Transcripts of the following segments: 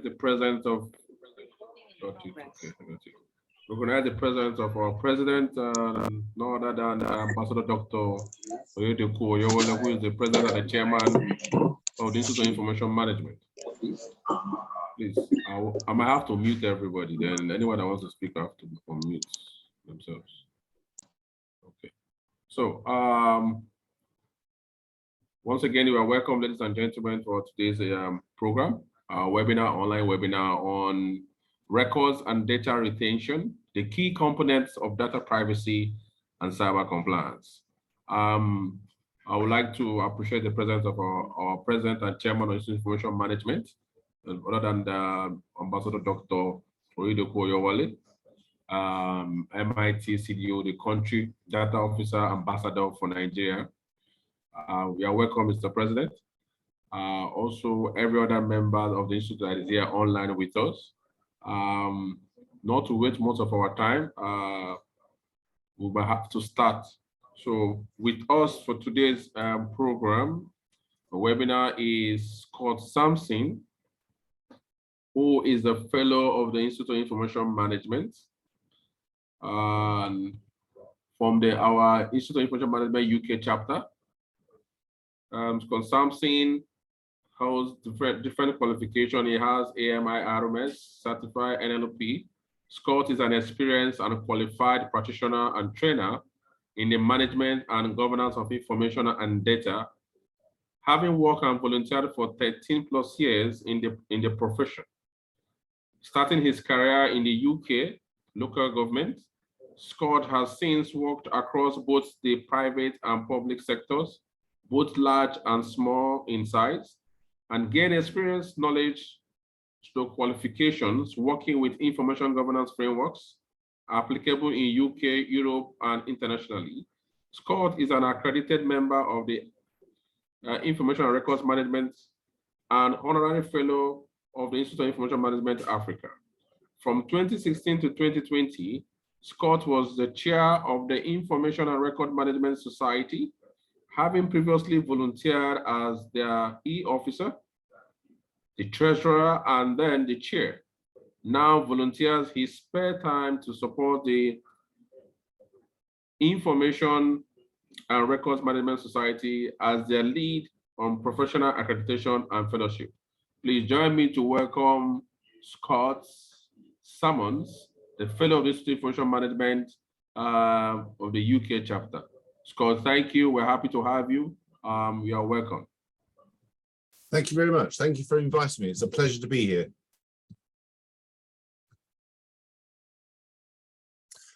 the presence of recognize the presence of our president, no other than Ambassador Dr. Oyedepo Oyewole, who is the president and the chairman of the Institute of Information Management. Please, I might have to mute everybody. Then anyone that wants to speak have to unmute themselves. Okay. So once again, you are welcome, ladies and gentlemen, for today's program, online webinar on records and data retention, the key components of data privacy and cyber compliance. I would like to appreciate the presence of our president and chairman of Information Management, other than the Ambassador Dr. Oyedepo Oyewole, MIT CDO, the country data officer ambassador for Nigeria. We are welcome, Mr. President. Also, every other member of the Institute that is here online with us. Not to waste most of our time, we will have to start. So with us for today's program, the webinar is Scott Sampson, who is a fellow of the Institute of Information Management. From our Institute of Information Management UK chapter. Scott Sampson has different qualification. He has AMI RMS, certified NLP. Scott is an experienced and qualified practitioner and trainer in the management and governance of information and data, having worked and volunteered for 13 plus years in the profession. Starting his career in the UK local government, Scott has since worked across both the private and public sectors, both large and small in size, and gained experience, knowledge, qualifications working with information governance frameworks applicable in UK, Europe, and internationally. Scott is an accredited member of the Information and Records Management and honorary fellow of the Institute of Information Management Africa. From 2016 to 2020, Scott was the chair of the Information and Record Management Society, having previously volunteered as their e-officer, the treasurer, and then the chair. Now volunteers his spare time to support the Information and Records Management Society as their lead on professional accreditation and fellowship. Please join me to welcome Scott Sammons, the fellow of the Institute of Information Management of the UK chapter. Scott, thank you. We're happy to have you. You are welcome. Thank you very much. Thank you for inviting me. It's a pleasure to be here.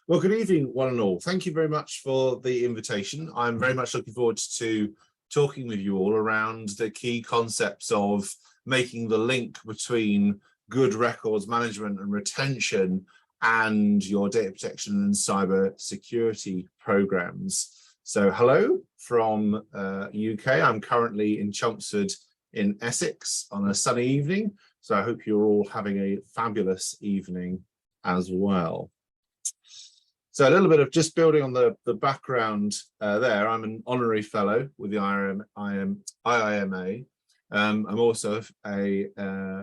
Well, good evening, one and all. Thank you very much for the invitation. I'm very much looking forward to talking with you all around the key concepts of making the link between good records management and retention and your data protection and cyber security programs. So hello from UK. I'm currently in Chelmsford in Essex on a sunny evening. So I hope you're all having a fabulous evening as well. So a little bit of just building on the background there. I'm an honorary fellow with the IIMA. I'm also a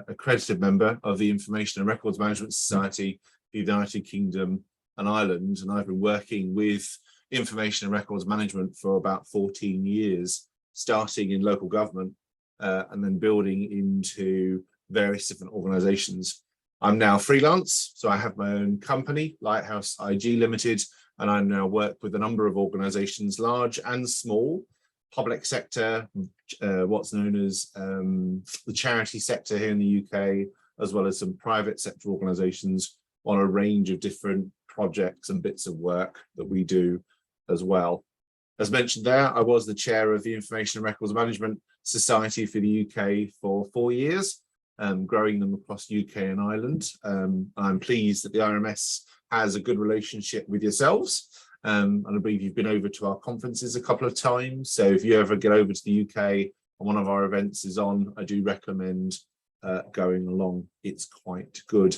accredited member of the Information and Records Management Society, the United Kingdom and Ireland, and I've been working with information and records management for about 14 years, starting in local government and then building into various different organizations. I'm now freelance, so I have my own company, Lighthouse IG Limited, and I now work with a number of organizations, large and small, public sector, what's known as the charity sector here in the UK, as well as some private sector organizations on a range of different projects and bits of work that we do as well. As mentioned there, I was the chair of the Information and Records Management Society for the UK for 4 years, growing them across UK and Ireland. I'm pleased that the RMS has a good relationship with yourselves. And I believe you've been over to our conferences a couple of times. So if you ever get over to the UK and one of our events is on, I do recommend going along. It's quite good.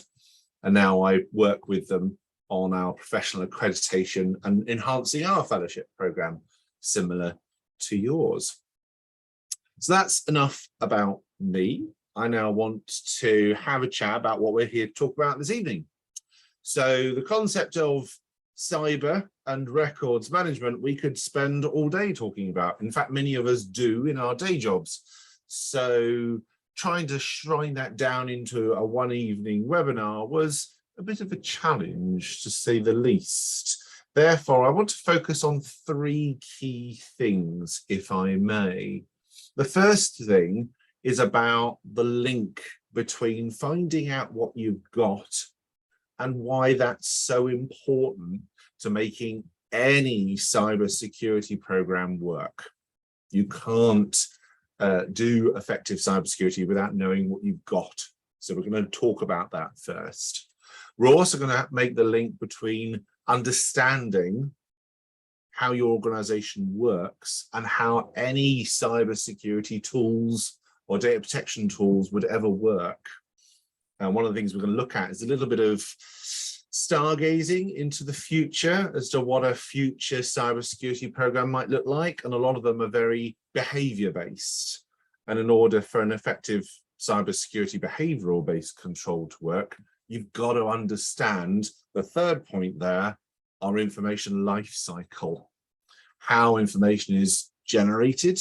And now I work with them on our professional accreditation and enhancing our fellowship program, similar to yours. So that's enough about me. I now want to have a chat about what we're here to talk about this evening. So the concept of cyber and records management, we could spend all day talking about. In fact, many of us do in our day jobs. So trying to shrine that down into a one evening webinar was a bit of a challenge, to say the least. Therefore, I want to focus on three key things, if I may. The first thing is about the link between finding out what you've got and why that's so important to making any cybersecurity program work. You can't do effective cybersecurity without knowing what you've got. So we're going to talk about that first. We're also going to make the link between understanding how your organization works and how any cybersecurity tools or data protection tools would ever work. And one of the things we're going to look at is a little bit of stargazing into the future as to what a future cybersecurity program might look like. And a lot of them are very behavior based. And in order for an effective cybersecurity behavioral based control to work, you've got to understand the third point there, our information life cycle, how information is generated,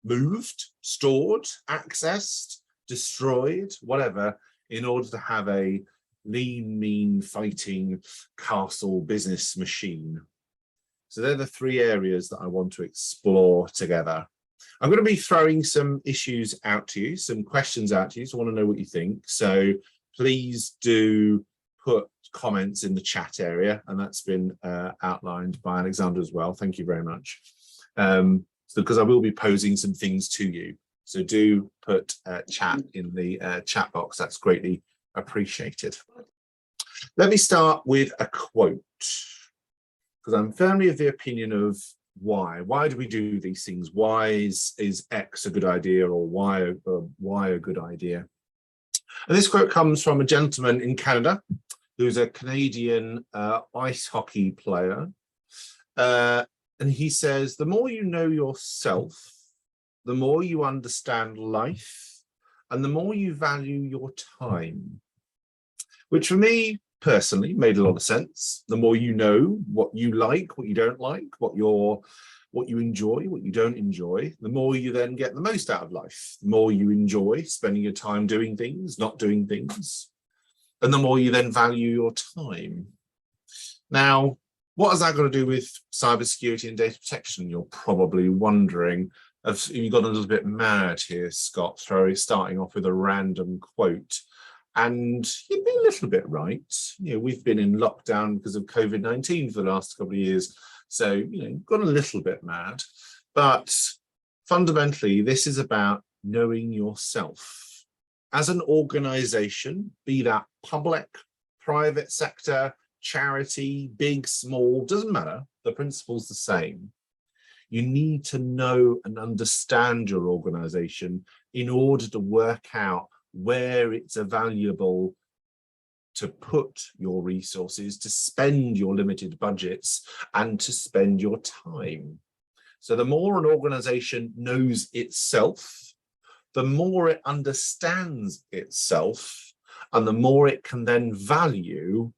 moved, stored, accessed, destroyed, whatever, in order to have a lean, mean, fighting castle business machine. So they're the three areas that I want to explore together. I'm going to be throwing some issues out to you, some questions out to you, so I want to know what you think. So please do put comments in the chat area, and that's been outlined by Alexander as well. Thank you very much. Because I will be posing some things to you. So do put chat in the chat box. That's greatly appreciated. Let me start with a quote, because I'm firmly of the opinion of why. Why do we do these things? Why is X a good idea, or Y a good idea? And this quote comes from a gentleman in Canada who's a Canadian ice hockey player. And he says, the more you know yourself, the more you understand life, and the more you value your time. Which for me personally made a lot of sense. The more you know what you like, what you don't like, what you enjoy, what you don't enjoy, the more you then get the most out of life. The more you enjoy spending your time doing things, not doing things, and the more you then value your time. Now, what has that got to do with cybersecurity and data protection? You're probably wondering. You got a little bit mad here, Scott, starting off with a random quote. And you'd be a little bit right. You know, we've been in lockdown because of COVID-19 for the last couple of years. So, you know, got a little bit mad. But fundamentally, this is about knowing yourself. As an organization, be that public, private sector, charity, big, small, doesn't matter. The principle's the same. You need to know and understand your organization in order to work out where it's valuable to put your resources, to spend your limited budgets, and to spend your time. So the more an organization knows itself, the more it understands itself, and the more it can then value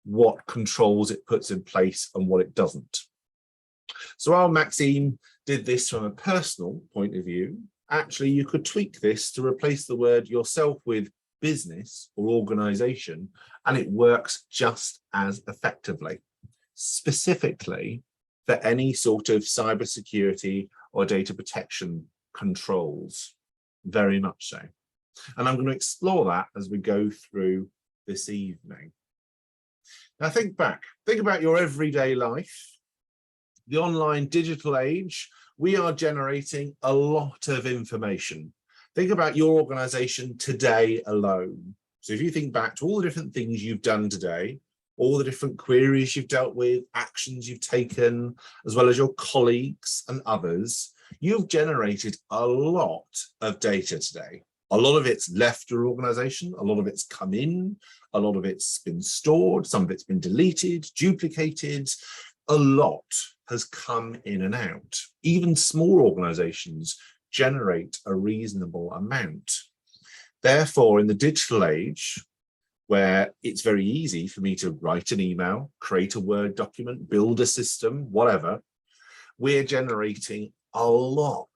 what controls it puts in place and what it doesn't. So while Maxime did this from a personal point of view, actually you could tweak this to replace the word yourself with business or organization, and it works just as effectively, specifically for any sort of cybersecurity or data protection controls, very much so. And I'm going to explore that as we go through this evening. Now think back, think about your everyday life. The online digital age, we are generating a lot of information. Think about your organization today alone. So if you think back to all the different things you've done today, all the different queries you've dealt with, actions you've taken, as well as your colleagues and others, you've generated a lot of data today. A lot of it's left your organization, a lot of it's come in, a lot of it's been stored, some of it's been deleted, duplicated. A lot has come in and out. Even small organizations generate a reasonable amount. Therefore, in the digital age, where it's very easy for me to write an email, create a Word document, build a system, whatever, we're generating a lot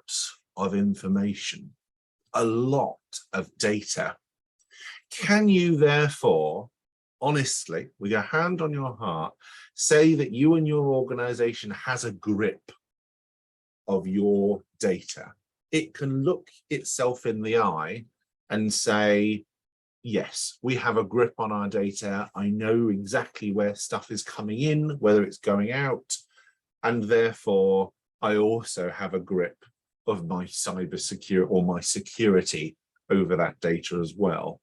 of information, a lot of data. Can you therefore, honestly, with your hand on your heart, say that you and your organization has a grip of your data? It can look itself in the eye and say, yes, we have a grip on our data. I know exactly where stuff is coming in, whether it's going out, and therefore I also have a grip of my cybersecurity or my security over that data as well.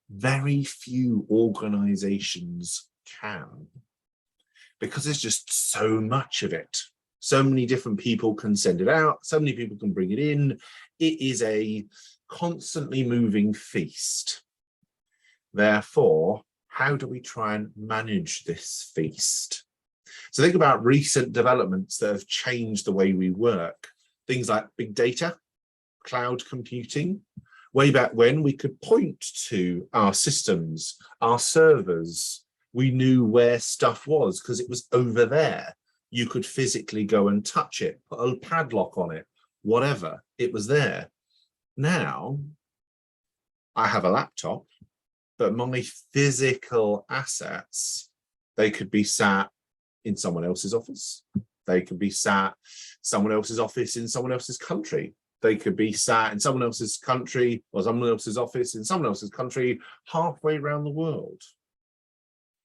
Very few organizations can, because there's just so much of it. So many different people can send it out, so many people can bring it in. It is a constantly moving feast. Therefore, how do we try and manage this feast? So think about recent developments that have changed the way we work. Things like big data, cloud computing. Way back when, we could point to our systems, our servers. We knew where stuff was because it was over there. You could physically go and touch it, put a padlock on it, whatever, it was there. Now, I have a laptop, but my physical assets, they could be sat in someone else's office. They could be sat someone else's office in someone else's country. They could be sat in someone else's country or someone else's office in someone else's country halfway around the world.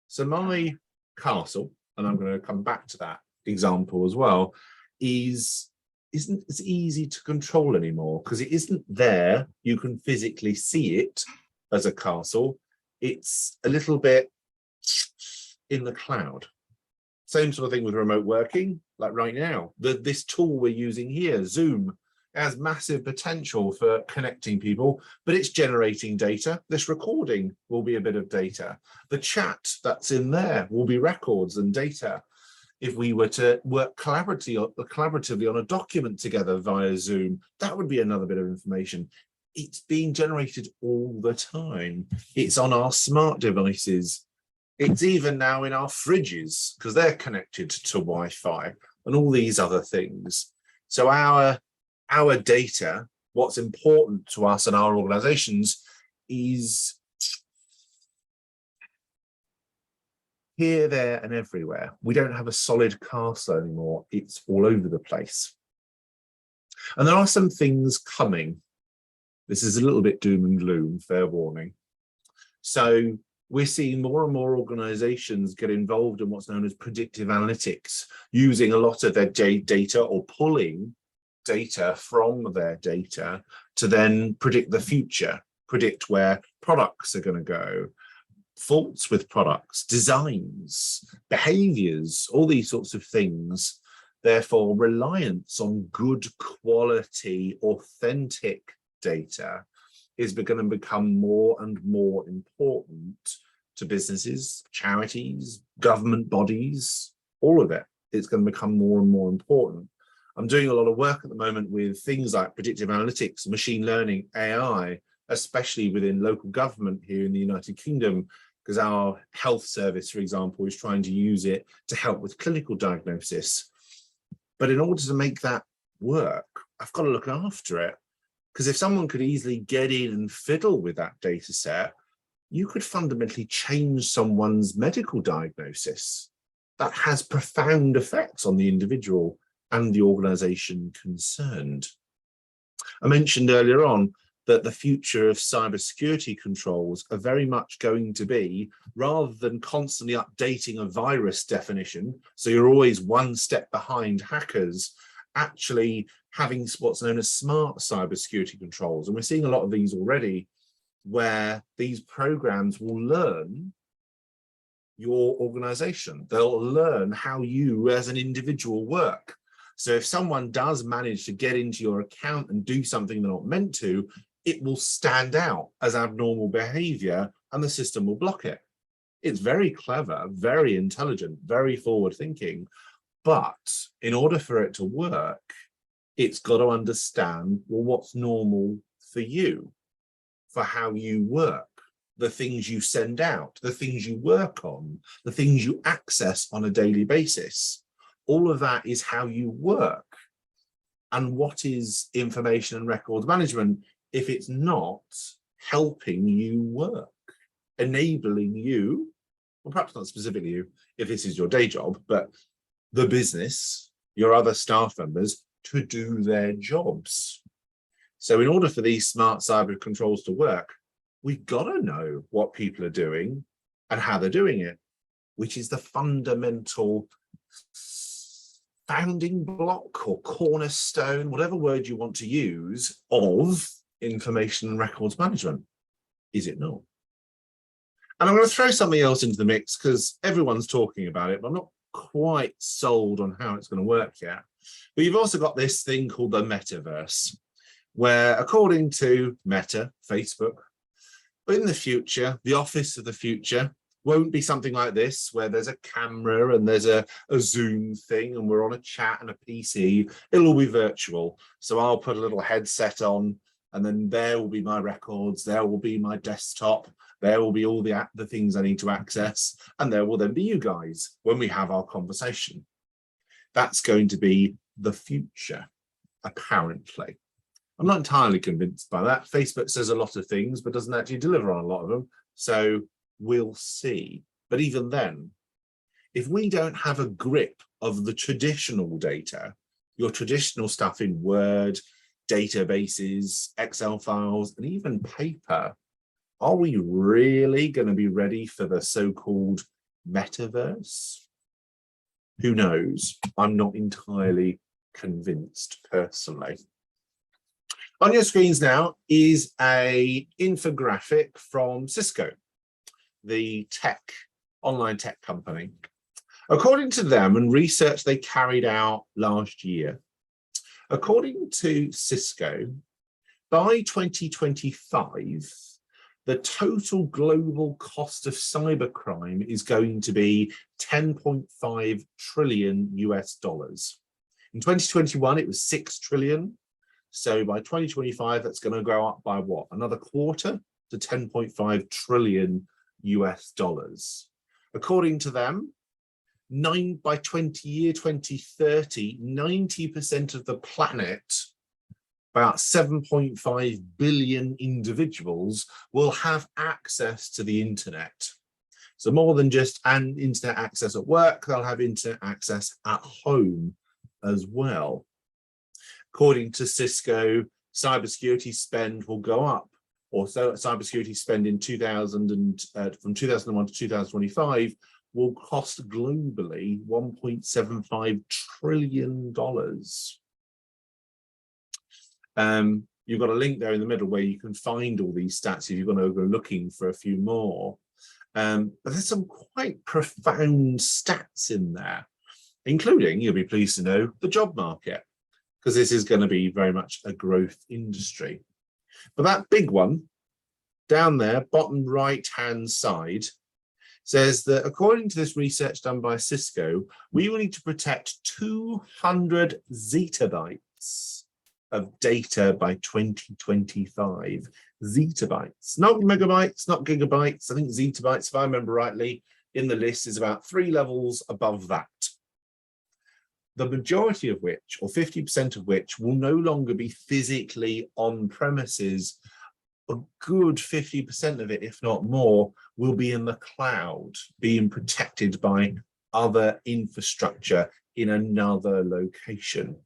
So my castle, and I'm going to come back to that example as well, isn't as easy to control anymore because it isn't there. You can physically see it as a castle. It's a little bit in the cloud. Same sort of thing with remote working, like right now. This tool we're using here, Zoom, has massive potential for connecting people, but it's generating data. This recording will be a bit of data. The chat that's in there will be records and data. If we were to work collaboratively on a document together via Zoom, that would be another bit of information. It's being generated all the time. It's on our smart devices. It's even now in our fridges because they're connected to Wi-Fi and all these other things. So our data, what's important to us and our organizations is here, there, and everywhere. We don't have a solid castle anymore. It's all over the place. And there are some things coming. This is a little bit doom and gloom, fair warning. So we're seeing more and more organizations get involved in what's known as predictive analytics, using a lot of their data or pulling data from their data to then predict the future, predict where products are going to go, faults with products, designs, behaviors, all these sorts of things. Therefore, reliance on good quality, authentic data is going to become more and more important to businesses, charities, government bodies, all of it. It's going to become more and more important. I'm doing a lot of work at the moment with things like predictive analytics, machine learning, AI, especially within local government here in the United Kingdom, because our health service, for example, is trying to use it to help with clinical diagnosis. But in order to make that work, I've got to look after it. Because if someone could easily get in and fiddle with that data set, you could fundamentally change someone's medical diagnosis. That has profound effects on the individual and the organization concerned. I mentioned earlier on that the future of cybersecurity controls are very much going to be, rather than constantly updating a virus definition, so you're always one step behind hackers, actually having what's known as smart cybersecurity controls. And we're seeing a lot of these already, where these programs will learn your organization. They'll learn how you as an individual work. So if someone does manage to get into your account and do something they're not meant to, it will stand out as abnormal behavior and the system will block it. It's very clever, very intelligent, very forward thinking. But in order for it to work, it's got to understand, well, what's normal for you? for how you work, the things you send out, the things you work on, the things you access on a daily basis. All of that is how you work. And what is information and records management if it's not helping you work, enabling you, well, perhaps not specifically you, if this is your day job, but the business, your other staff members, to do their jobs. So in order for these smart cyber controls to work, we've got to know what people are doing and how they're doing it, which is the fundamental founding block or cornerstone, whatever word you want to use, of information and records management. Is it not? And I'm going to throw something else into the mix because everyone's talking about it, but I'm not quite sold on how it's going to work yet. But you've also got this thing called the metaverse, where according to Meta, Facebook, in the future, the office of the future won't be something like this, where there's a camera and there's a Zoom thing and we're on a chat and a PC. It'll all be virtual. So I'll put a little headset on and then there will be my records, there will be my desktop, there will be all the things I need to access, and there will then be you guys when we have our conversation. That's going to be the future, apparently. I'm not entirely convinced by that. Facebook says a lot of things, but doesn't actually deliver on a lot of them. So we'll see. But even then, if we don't have a grip of the traditional data, your traditional stuff in Word, databases, Excel files, and even paper, are we really going to be ready for the so-called metaverse? Who knows? I'm not entirely convinced personally. On your screens now is an infographic from Cisco, the online tech company. According to them and research they carried out last year, according to Cisco, by 2025, the total global cost of cybercrime is going to be $10.5 trillion US. In 2021, it was 6 trillion. So by 2025, that's going to go up by what? Another quarter to 10.5 trillion US dollars. According to them, by 2030, 90% of the planet, about 7.5 billion individuals, will have access to the internet. So more than just an internet access at work, they'll have internet access at home as well. According to Cisco, cybersecurity spend will go up, or so cybersecurity spend in from 2001 to 2025 will cost globally $1.75 trillion. You've got a link there in the middle where you can find all these stats if you're going to go looking for a few more. But there's some quite profound stats in there, including, you'll be pleased to know, the job market, because this is going to be very much a growth industry. But that big one down there, bottom right-hand side, says that according to this research done by Cisco, we will need to protect 200 zettabytes of data by 2025. Zettabytes, not megabytes, not gigabytes. I think zettabytes, if I remember rightly, in the list is about 3 levels above that. The majority of which, or 50% of which, will no longer be physically on premises. A good 50% of it, if not more, will be in the cloud, being protected by other infrastructure in another location.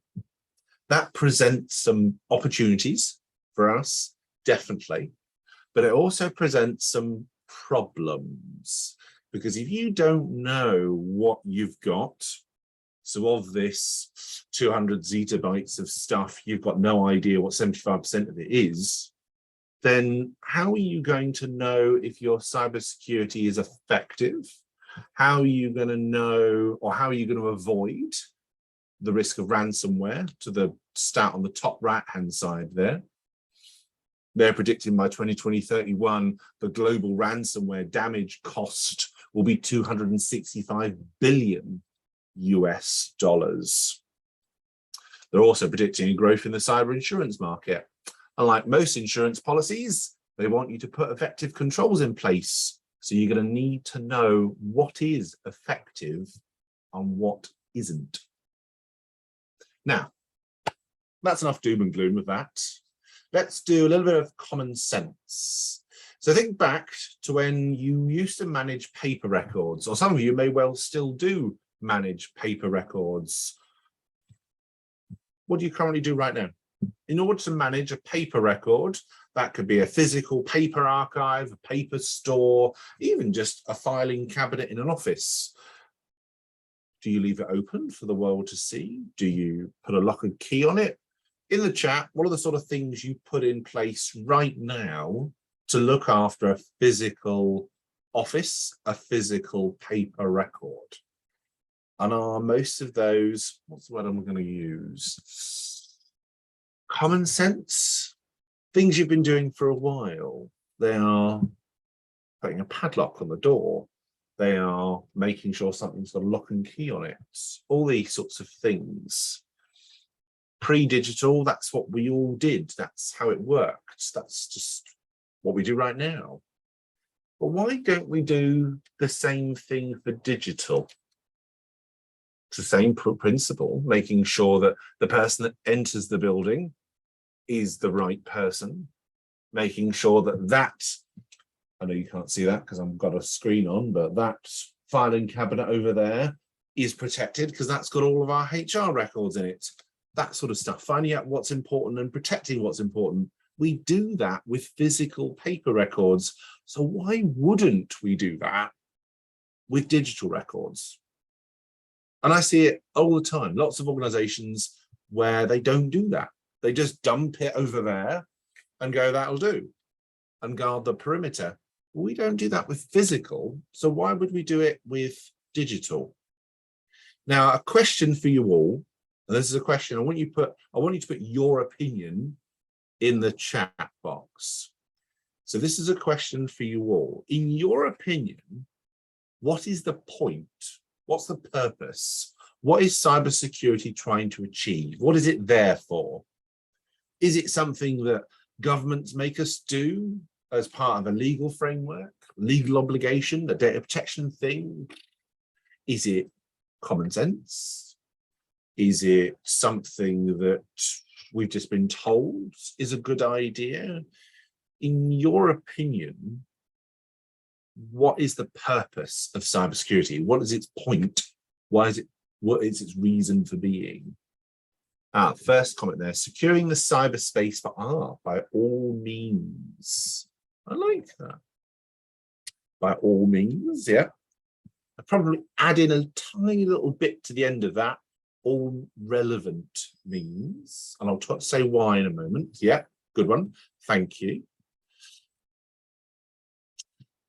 That presents some opportunities for us, definitely, but it also presents some problems, because if you don't know what you've got, so of this 200 zettabytes of stuff, you've got no idea what 75% of it is, then how are you going to know if your cybersecurity is effective? How are you going to know, or how are you going to avoid the risk of ransomware? To the stat on the top right-hand side there, they're predicting by 2031, the global ransomware damage cost will be $265 billion US. They're also predicting a growth in the cyber insurance market. Unlike most insurance policies, They want you to put effective controls in place. So you're going to need to know what is effective and what isn't. Now, that's enough doom and gloom with that. Let's do a little bit of common sense. So think back to when you used to manage paper records, or some of you may well still do manage paper records. What do you currently do right now? In order to manage a paper record, that could be a physical paper archive, a paper store, even just a filing cabinet in an office. Do you leave it open for the world to see? Do you put a lock and key on it? In the chat, what are the sort of things you put in place right now to look after a physical office, a physical paper record? And are most of those, what's the word I'm going to use? Common sense? Things you've been doing for a while. They are putting a padlock on the door. They are making sure something's got a lock and key on it. All these sorts of things. Pre-digital, that's what we all did. That's how it worked. That's just what we do right now. But why don't we do the same thing for digital? It's the same principle, making sure that the person that enters the building is the right person, making sure that I know you can't see that because I've got a screen on, but that filing cabinet over there is protected because that's got all of our HR records in it. That sort of stuff, finding out what's important and protecting what's important. We do that with physical paper records. So why wouldn't we do that with digital records? And I see it all the time. Lots of organizations where they don't do that. They just dump it over there and go, that'll do, and guard the perimeter. We don't do that with physical. So why would we do it with digital? Now, a question for you all. And this is a question I want you to put your opinion in the chat box. So this is a question for you all. In your opinion, what is the point? What's the purpose? What is cybersecurity trying to achieve? What is it there for? Is it something that governments make us do as part of a legal framework, legal obligation, a data protection thing? Is it common sense? Is it something that we've just been told is a good idea? In your opinion, what is the purpose of cybersecurity? What is its point? What is its reason for being? First comment there, securing the cyberspace for art by all means. I like that. By all means, yeah. I'd probably add in a tiny little bit to the end of that. All relevant means, and I'll say why in a moment. Yeah, good one. Thank you.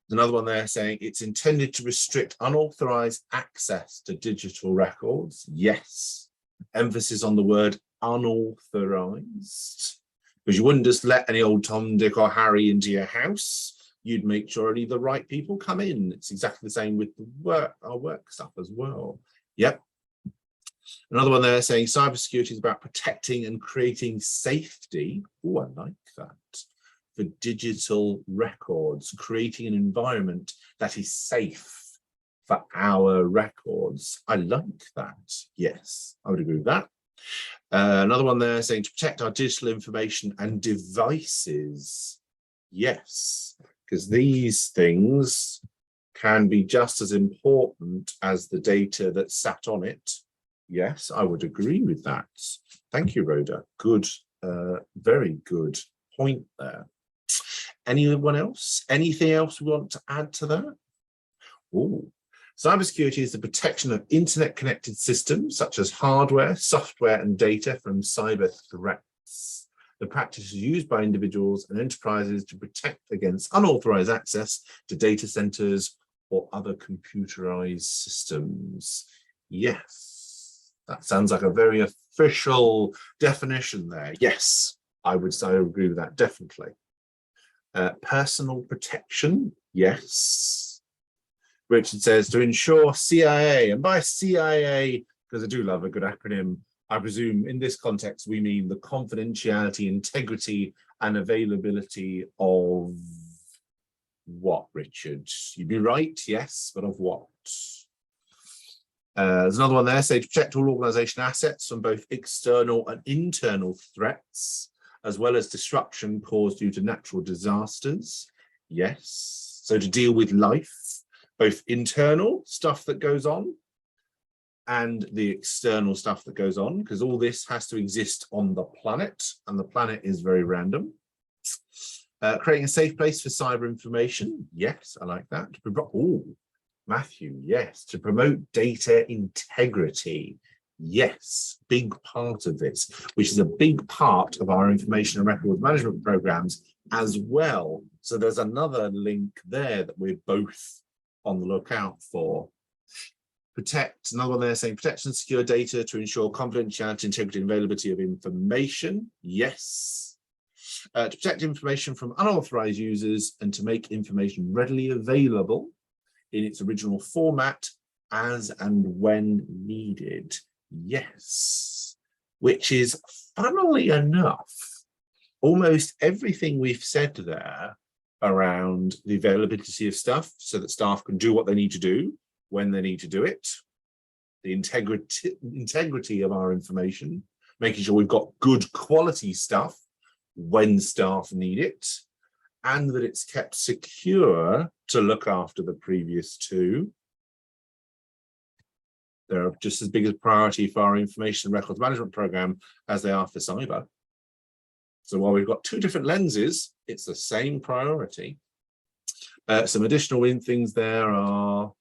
There's another one there saying it's intended to restrict unauthorized access to digital records. Yes. Emphasis on the word unauthorized, because you wouldn't just let any old Tom, Dick, or Harry into your house. You'd make sure only the right people come in. It's exactly the same with the our work stuff as well. Yep. Another one there saying cybersecurity is about protecting and creating safety. Oh, I like that. For digital records, creating an environment that is safe for our records. I like that. Yes, I would agree with that. Another one there saying to protect our digital information and devices. Yes, because these things can be just as important as the data that's sat on it. Yes, I would agree with that. Thank you, Rhoda. Good, very good point there. Anyone else? Anything else we want to add to that? Oh, cybersecurity is the protection of internet-connected systems such as hardware, software, and data from cyber threats. The practice is used by individuals and enterprises to protect against unauthorized access to data centers or other computerized systems. Yes. That sounds like a very official definition there. Yes, I would say I agree with that, definitely. Personal protection, yes. Richard says to ensure CIA, and by CIA, because I do love a good acronym, I presume in this context we mean the confidentiality, integrity, and availability of what, Richard? You'd be right, yes, but of what? There's another one there, say to protect all organisation assets from both external and internal threats, as well as disruption caused due to natural disasters. Yes. So to deal with life, both internal stuff that goes on and the external stuff that goes on, because all this has to exist on the planet, and the planet is very random. Creating a safe place for cyber information. Yes, I like that. Oh, Matthew, yes. To promote data integrity. Yes, big part of this, which is a big part of our information and records management programs as well. So there's another link there that we're both on the lookout for. Protect, another one there saying protect and secure data to ensure confidentiality, integrity, and availability of information. Yes. To protect information from unauthorized users and to make information readily available in its original format as and when needed. Yes. Which is, funnily enough, almost everything we've said there around the availability of stuff so that staff can do what they need to do when they need to do it, the integrity of our information, making sure we've got good quality stuff when staff need it, and that it's kept secure to look after the previous two. They're just as big a priority for our information records management program as they are for cyber. So while we've got two different lenses, it's the same priority. Some additional things there are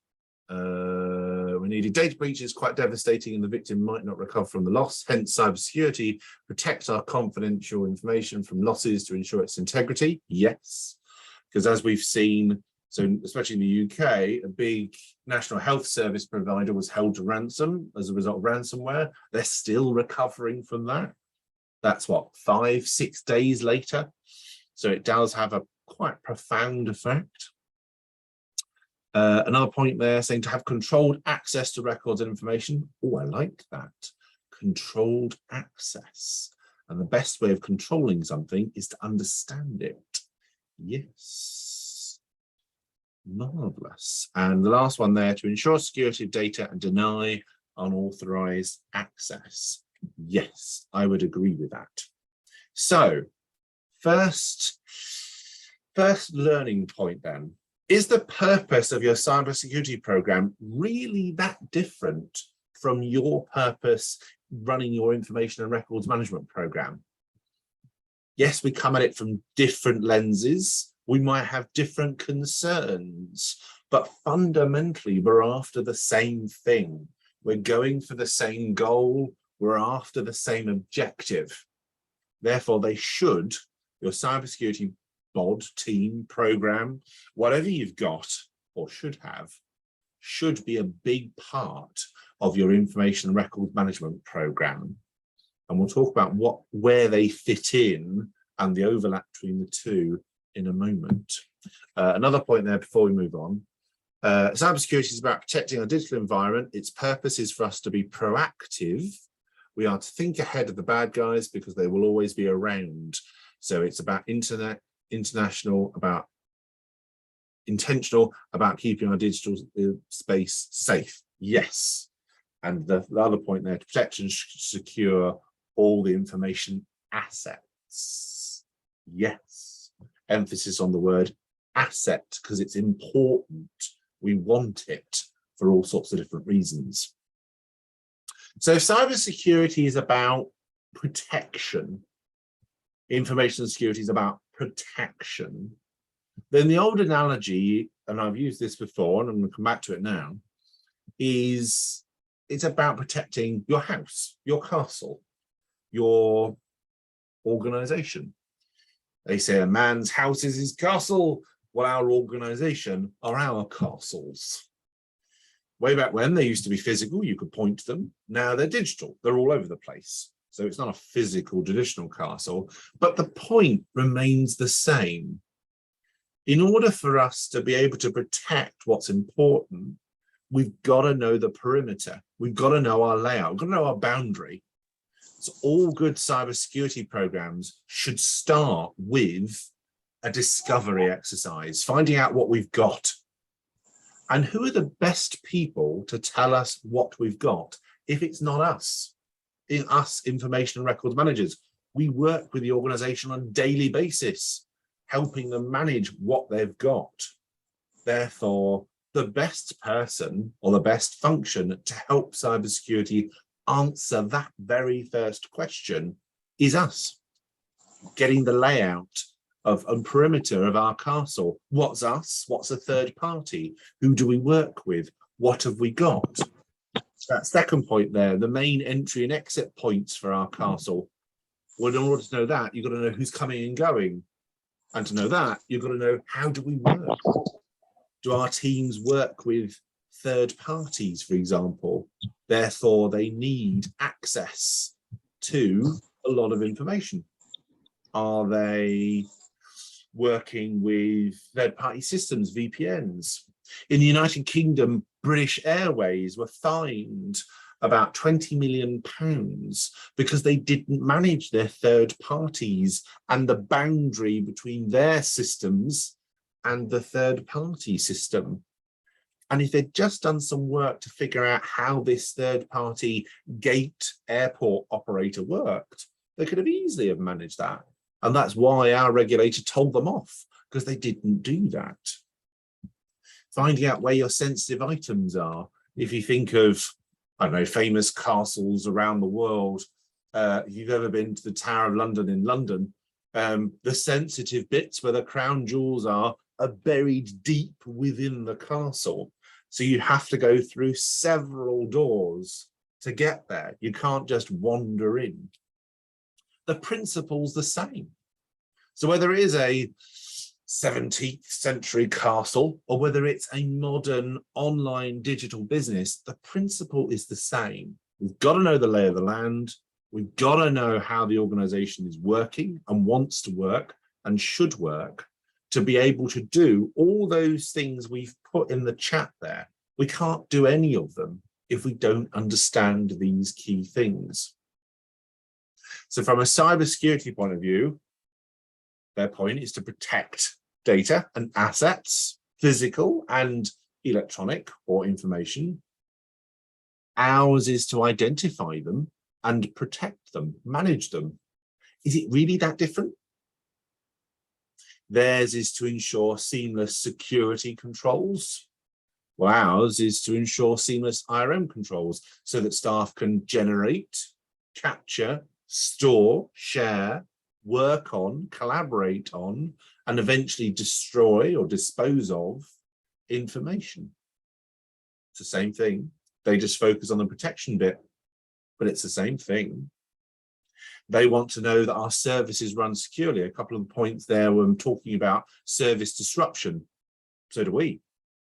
we needed data breaches quite devastating and the victim might not recover from the loss. Hence, cybersecurity protects our confidential information from losses to ensure its integrity. Yes, because as we've seen, so especially in the UK, a big National Health Service provider was held to ransom as a result of ransomware. They're still recovering from that. That's what, 5-6 days later. So it does have a quite profound effect. Another point there saying to have controlled access to records and information. Oh, I like that. Controlled access. And the best way of controlling something is to understand it. Yes. Marvelous. And the last one there, to ensure security of data and deny unauthorized access. Yes, I would agree with that. So first learning point then. Is the purpose of your cybersecurity program really that different from your purpose running your information and records management program? Yes, we come at it from different lenses. We might have different concerns, but fundamentally, we're after the same thing. We're going for the same goal. We're after the same objective. Therefore, your cybersecurity bod, team, program, whatever you've got or should have, should be a big part of your information record management program. And we'll talk about where they fit in and the overlap between the two in a moment. Another point there before we move on. Cybersecurity is about protecting our digital environment. Its purpose is for us to be proactive. We are to think ahead of the bad guys because they will always be around. So it's about intentional about keeping our digital space safe. Yes. And the other point there, to protect and secure all the information assets. Yes. Emphasis on the word asset because it's important. We want it for all sorts of different reasons. So cybersecurity is about protection. Information security is about protection. Then the old analogy, and I've used this before and I'm going to come back to it now, is it's about protecting your house, your castle, your organization. They say a man's house is his castle. Well, our organization are our castles. Way back when they used to be physical, you could point to them. Now they're digital. They're all over the place. So it's not a physical traditional castle, but the point remains the same. In order for us to be able to protect what's important, we've got to know the perimeter. We've got to know our layout. We've got to know our boundary. So all good cybersecurity programs should start with a discovery exercise, finding out what we've got. And who are the best people to tell us what we've got if it's not us? Us information and records managers. We work with the organization on a daily basis, helping them manage what they've got. Therefore, the best person or the best function to help cybersecurity answer that very first question is us. Getting the layout of a perimeter of our castle. What's us? What's a third party? Who do we work with? What have we got? That second point there, the main entry and exit points for our castle. Well, in order to know that, you've got to know who's coming and going. And to know that, you've got to know, how do we work? Do our teams work with third parties, for example? Therefore, they need access to a lot of information. Are they working with third-party systems, VPNs? In the United Kingdom, British Airways were fined about £20 million because they didn't manage their third parties and the boundary between their systems and the third party system. And if they'd just done some work to figure out how this third party gate airport operator worked, they could have easily have managed that. And that's why our regulator told them off, because they didn't do that. Finding out where your sensitive items are. If you think of, I don't know, famous castles around the world, if you've ever been to the Tower of London in London, the sensitive bits where the crown jewels are buried deep within the castle. So you have to go through several doors to get there. You can't just wander in. The principle's the same. So whether it is a 17th century castle or whether it's a modern online digital business, the principle is the same. We've got to know the lay of the land. We've got to know how the organization is working and wants to work and should work to be able to do all those things we've put in the chat there. We can't do any of them if we don't understand these key things. So from a cybersecurity point of view, their point is to protect data and assets, physical and electronic or information. Ours is to identify them and protect them, manage them. Is it really that different? Theirs is to ensure seamless security controls. Well, ours is to ensure seamless IRM controls so that staff can generate, capture, store, share, work on, collaborate on, and eventually destroy or dispose of information. It's the same thing. They just focus on the protection bit, but it's the same thing. They want to know that our services run securely. A couple of points there when talking about service disruption. So do we.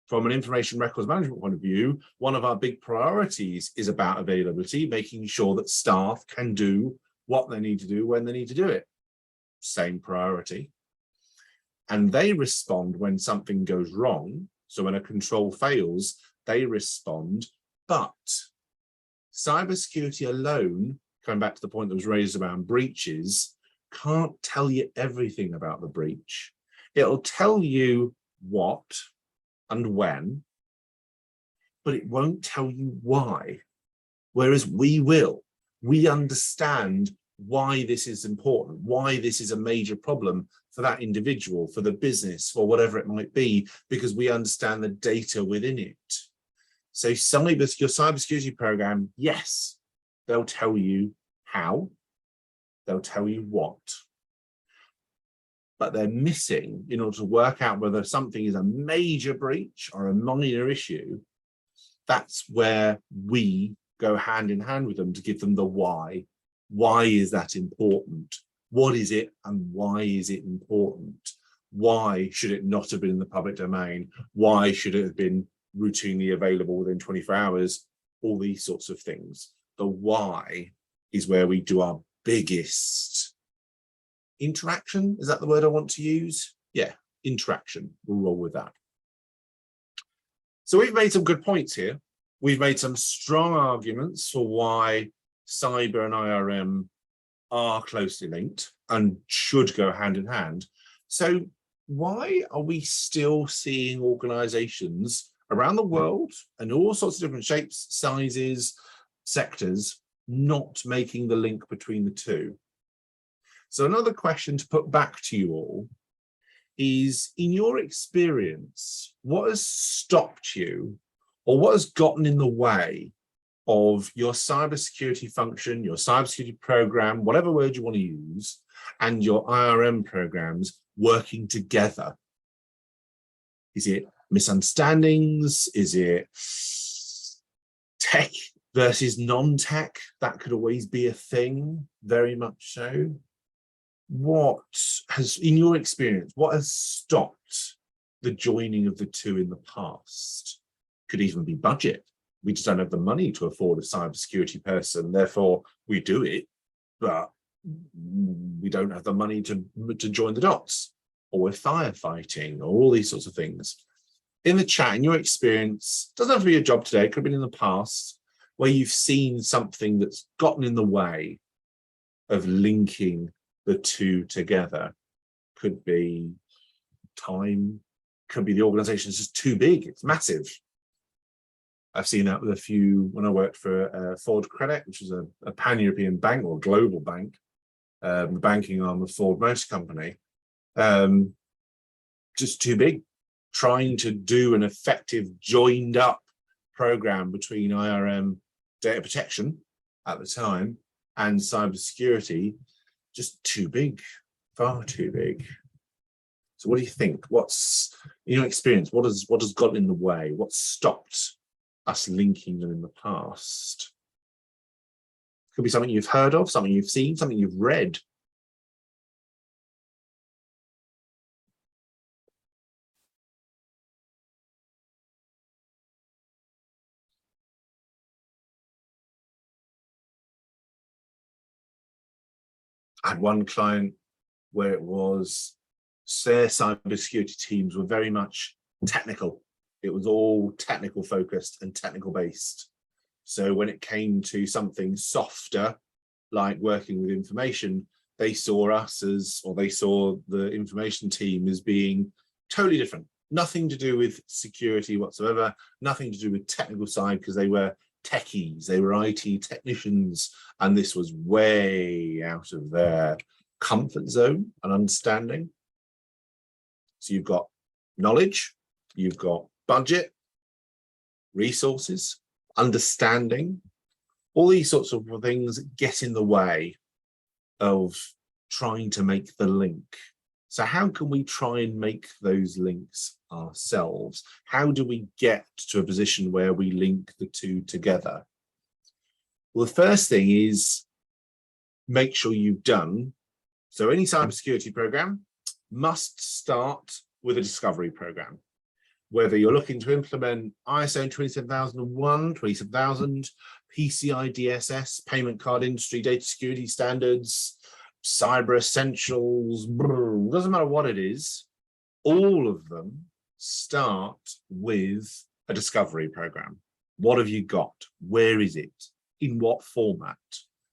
From an information records management point of view, one of our big priorities is about availability, making sure that staff can do what they need to do when they need to do it. Same priority. And they respond when something goes wrong. So when a control fails, they respond. But cybersecurity alone, coming back to the point that was raised around breaches, can't tell you everything about the breach. It'll tell you what and when, but it won't tell you why. Whereas we will. We understand why this is important, why this is a major problem for that individual, for the business, for whatever it might be, because we understand the data within it. So your cybersecurity program, yes, they'll tell you how, they'll tell you what, but they're missing, in order to work out whether something is a major breach or a minor issue. That's where we go hand in hand with them to give them the why. Why is that important? What is it and why is it important? Why should it not have been in the public domain? Why should it have been routinely available within 24 hours? All these sorts of things. The why is where we do our biggest interaction. Is that the word I want to use? Yeah, interaction. We'll roll with that. So we've made some good points here. We've made some strong arguments for why cyber and IRM are closely linked and should go hand in hand. So why are we still seeing organizations around the world and all sorts of different shapes, sizes, sectors, not making the link between the two? So another question to put back to you all is, in your experience, what has stopped you or what has gotten in the way of your cybersecurity function, your cybersecurity program, whatever word you want to use, and your IRM programs working together? Is it misunderstandings? Is it tech versus non-tech? That could always be a thing, very much so. What has, in your experience, what has stopped the joining of the two in the past? Could even be budget. We just don't have the money to afford a cybersecurity person, therefore we do it, but we don't have the money to join the dots, or we're firefighting, or all these sorts of things. In the chat, in your experience, doesn't have to be a job today, it could have been in the past, where you've seen something that's gotten in the way of linking the two together. Could be time, could be the organization is just too big, it's massive. I've seen that with a few when I worked for Ford Credit, which is a pan-European bank or global bank, the banking arm of Ford Motor Company. Just too big. Trying to do an effective joined up program between IRM, data protection at the time, and cybersecurity, just too big, far too big. So what do you think? What's, in your experience, what has gotten in the way? What's stopped us linking them in the past? Could be something you've heard of, something you've seen, something you've read. I had one client where it was their cybersecurity teams were very much technical. It was all technical focused and technical based. So when it came to something softer, like working with information, they saw us as, or they saw the information team as being totally different. Nothing to do with security whatsoever, nothing to do with technical side, because they were techies, they were IT technicians, and this was way out of their comfort zone and understanding. So you've got knowledge, you've got budget, resources, understanding, all these sorts of things get in the way of trying to make the link. So how can we try and make those links ourselves? How do we get to a position where we link the two together? Well, the first thing is make sure you've done. So any cybersecurity program must start with a discovery program. Whether you're looking to implement ISO 27001, 27000, PCI DSS, payment card industry, data security standards, cyber essentials, doesn't matter what it is, all of them start with a discovery program. What have you got? Where is it? In what format?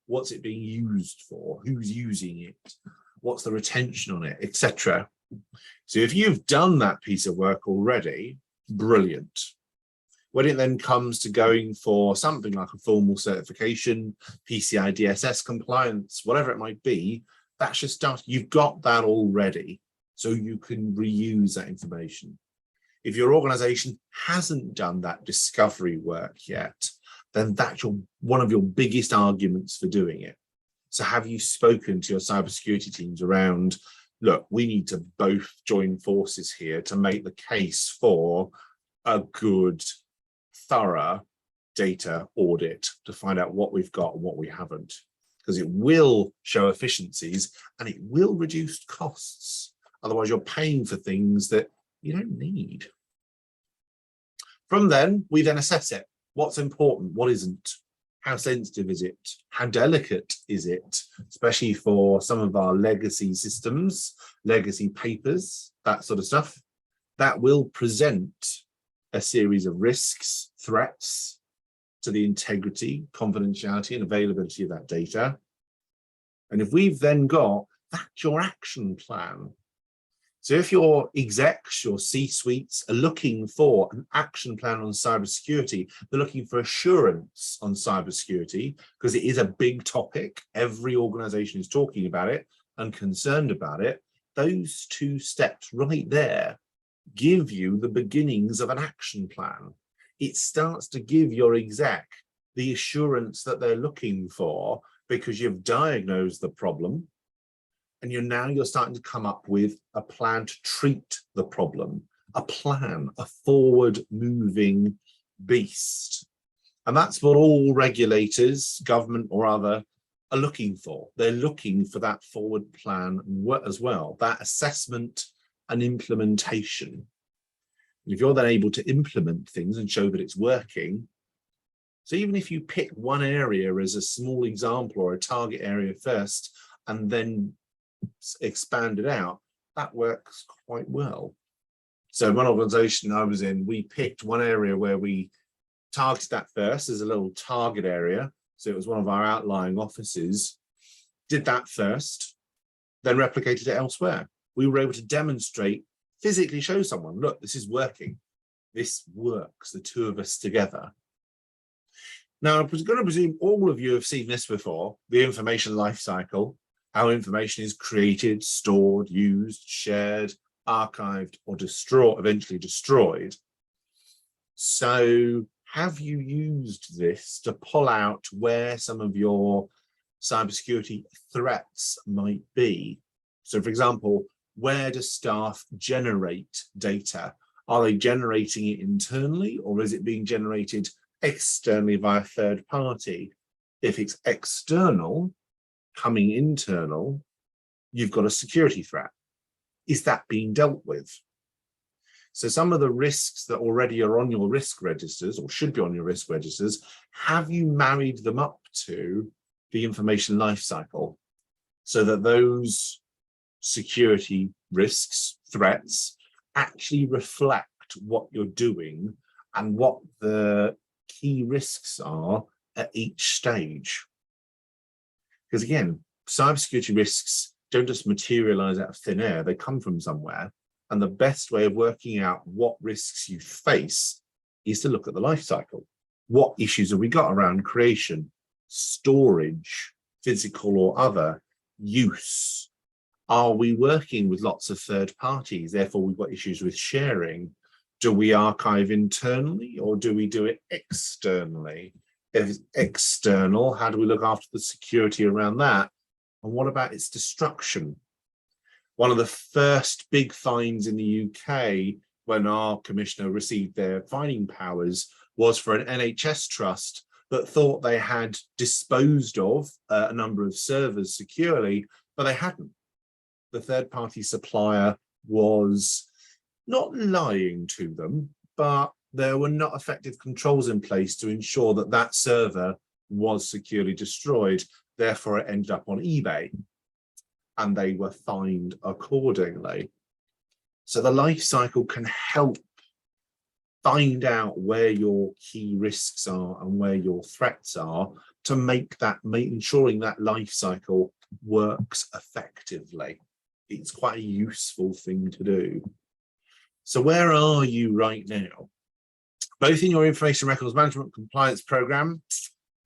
What's it being used for? Who's using it? What's the retention on it, etc. So if you've done that piece of work already, brilliant. When it then comes to going for something like a formal certification, PCI DSS compliance, whatever it might be, that should start. You've got that already, so you can reuse that information. If your organization hasn't done that discovery work yet, then that's one of your biggest arguments for doing it. So have you spoken to your cybersecurity teams around, look, we need to both join forces here to make the case for a good, thorough data audit to find out what we've got and what we haven't, because it will show efficiencies and it will reduce costs. Otherwise, you're paying for things that you don't need. From then, we then assess it. What's important? What isn't? How sensitive is it? How delicate is it? Especially for some of our legacy systems, legacy papers, that sort of stuff. That will present a series of risks, threats, to the integrity, confidentiality, and availability of that data. And if we've then got, that's your action plan. So if your execs, your C-suites are looking for an action plan on cybersecurity, they're looking for assurance on cybersecurity because it is a big topic. Every organization is talking about it and concerned about it. Those two steps right there give you the beginnings of an action plan. It starts to give your exec the assurance that they're looking for because you've diagnosed the problem. And you're starting to come up with a plan to treat the problem, a plan, a forward-moving beast. And that's what all regulators, government or other, are looking for. They're looking for that forward plan as well, that assessment and implementation. And if you're then able to implement things and show that it's working, so even if you pick one area as a small example or a target area first, and then expand it out, that works quite well. So one organization I was in, we picked one area where we targeted that first as a little target area. So it was one of our outlying offices, did that first, then replicated it elsewhere. We were able to demonstrate, physically show someone, look, this is working. This works, the two of us together. Now, I'm going to presume all of you have seen this before, the information lifecycle. How information is created, stored, used, shared, archived, or eventually destroyed. So have you used this to pull out where some of your cybersecurity threats might be? So for example, where do staff generate data? Are they generating it internally or is it being generated externally via third party? If it's external, coming internal, you've got a security threat. Is that being dealt with? So some of the risks that already are on your risk registers or should be on your risk registers, have you married them up to the information lifecycle so that those security risks, threats, actually reflect what you're doing and what the key risks are at each stage? Because again, cybersecurity risks don't just materialize out of thin air, they come from somewhere. And the best way of working out what risks you face is to look at the life cycle. What issues have we got around creation, storage, physical or other, use? Are we working with lots of third parties? Therefore, we've got issues with sharing. Do we archive internally or do we do it externally? If it's external, how do we look after the security around that? And what about its destruction? One of the first big fines in the UK when our commissioner received their fining powers was for an NHS trust that thought they had disposed of a number of servers securely, but they hadn't. The third-party supplier was not lying to them, but there were not effective controls in place to ensure that that server was securely destroyed. Therefore, it ended up on eBay and they were fined accordingly. So the life cycle can help find out where your key risks are and where your threats are to ensuring that life cycle works effectively. It's quite a useful thing to do. So where are you right now? Both in your information records management compliance program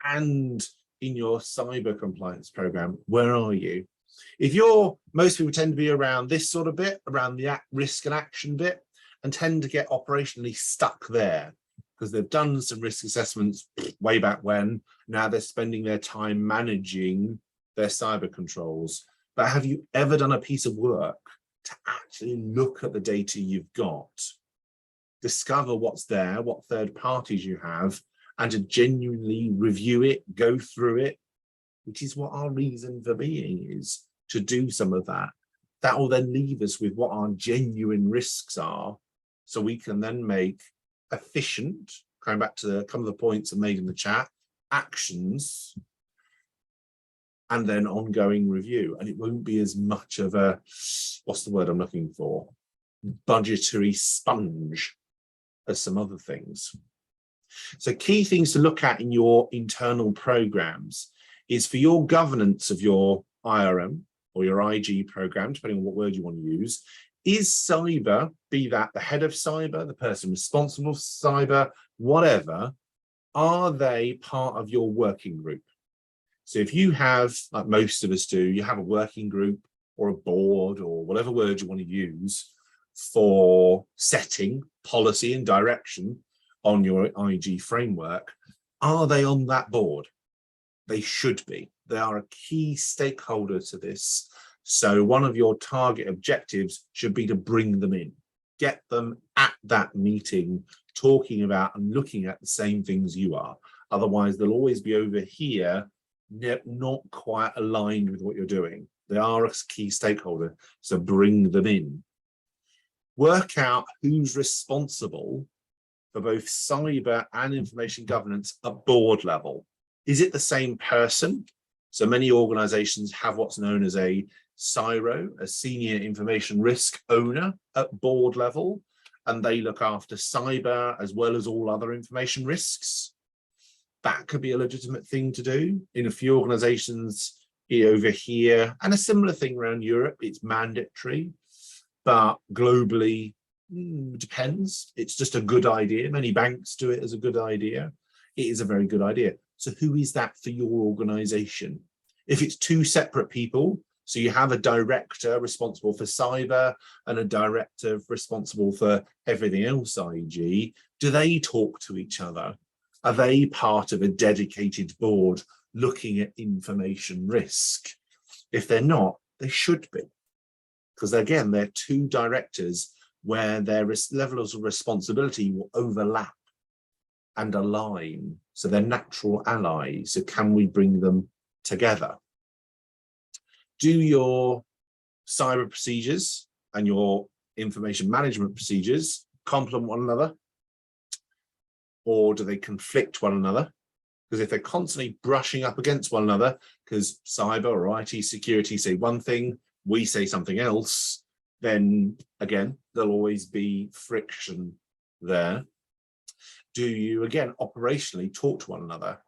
and in your cyber compliance program, where are you? If most people tend to be around this sort of bit, around the risk and action bit, and tend to get operationally stuck there because they've done some risk assessments way back when. Now they're spending their time managing their cyber controls. But have you ever done a piece of work to actually look at the data you've got, discover what's there, what third parties you have, and to genuinely review it, go through it, which is what our reason for being is, to do some of that. That will then leave us with what our genuine risks are, so we can then make efficient, going back to a couple of the points I made in the chat, actions, and then ongoing review. And it won't be as much of a, what's the word I'm looking for, budgetary sponge as some other things. So key things to look at in your internal programs is for your governance of your IRM or your IG program, depending on what word you want to use, is cyber, be that the head of cyber, the person responsible for cyber, whatever, are they part of your working group? So if you have, like most of us do, you have a working group or a board or whatever word you want to use for setting policy and direction on your IG framework, are they on that board? They should be. They are a key stakeholder to this. So one of your target objectives should be to bring them in, get them at that meeting, talking about and looking at the same things you are. Otherwise, they'll always be over here, not quite aligned with what you're doing. They are a key stakeholder, so bring them in. Work out who's responsible for both cyber and information governance at board level. Is it the same person? So many organizations have what's known as a CIRO, a senior information risk owner at board level, and they look after cyber as well as all other information risks. That could be a legitimate thing to do. In a few organizations over here, and a similar thing around Europe, it's mandatory, but globally, depends. It's just a good idea. Many banks do it as a good idea. It is a very good idea. So who is that for your organization? If it's two separate people, so you have a director responsible for cyber and a director responsible for everything else IG, do they talk to each other? Are they part of a dedicated board looking at information risk? If they're not, they should be. Because again, they're two directors where their levels of responsibility will overlap and align. So they're natural allies. So can we bring them together? Do your cyber procedures and your information management procedures complement one another? Or do they conflict one another? Because if they're constantly brushing up against one another, because cyber or IT security say one thing, we say something else, then again, there'll always be friction there. Do you, again, operationally talk to one another?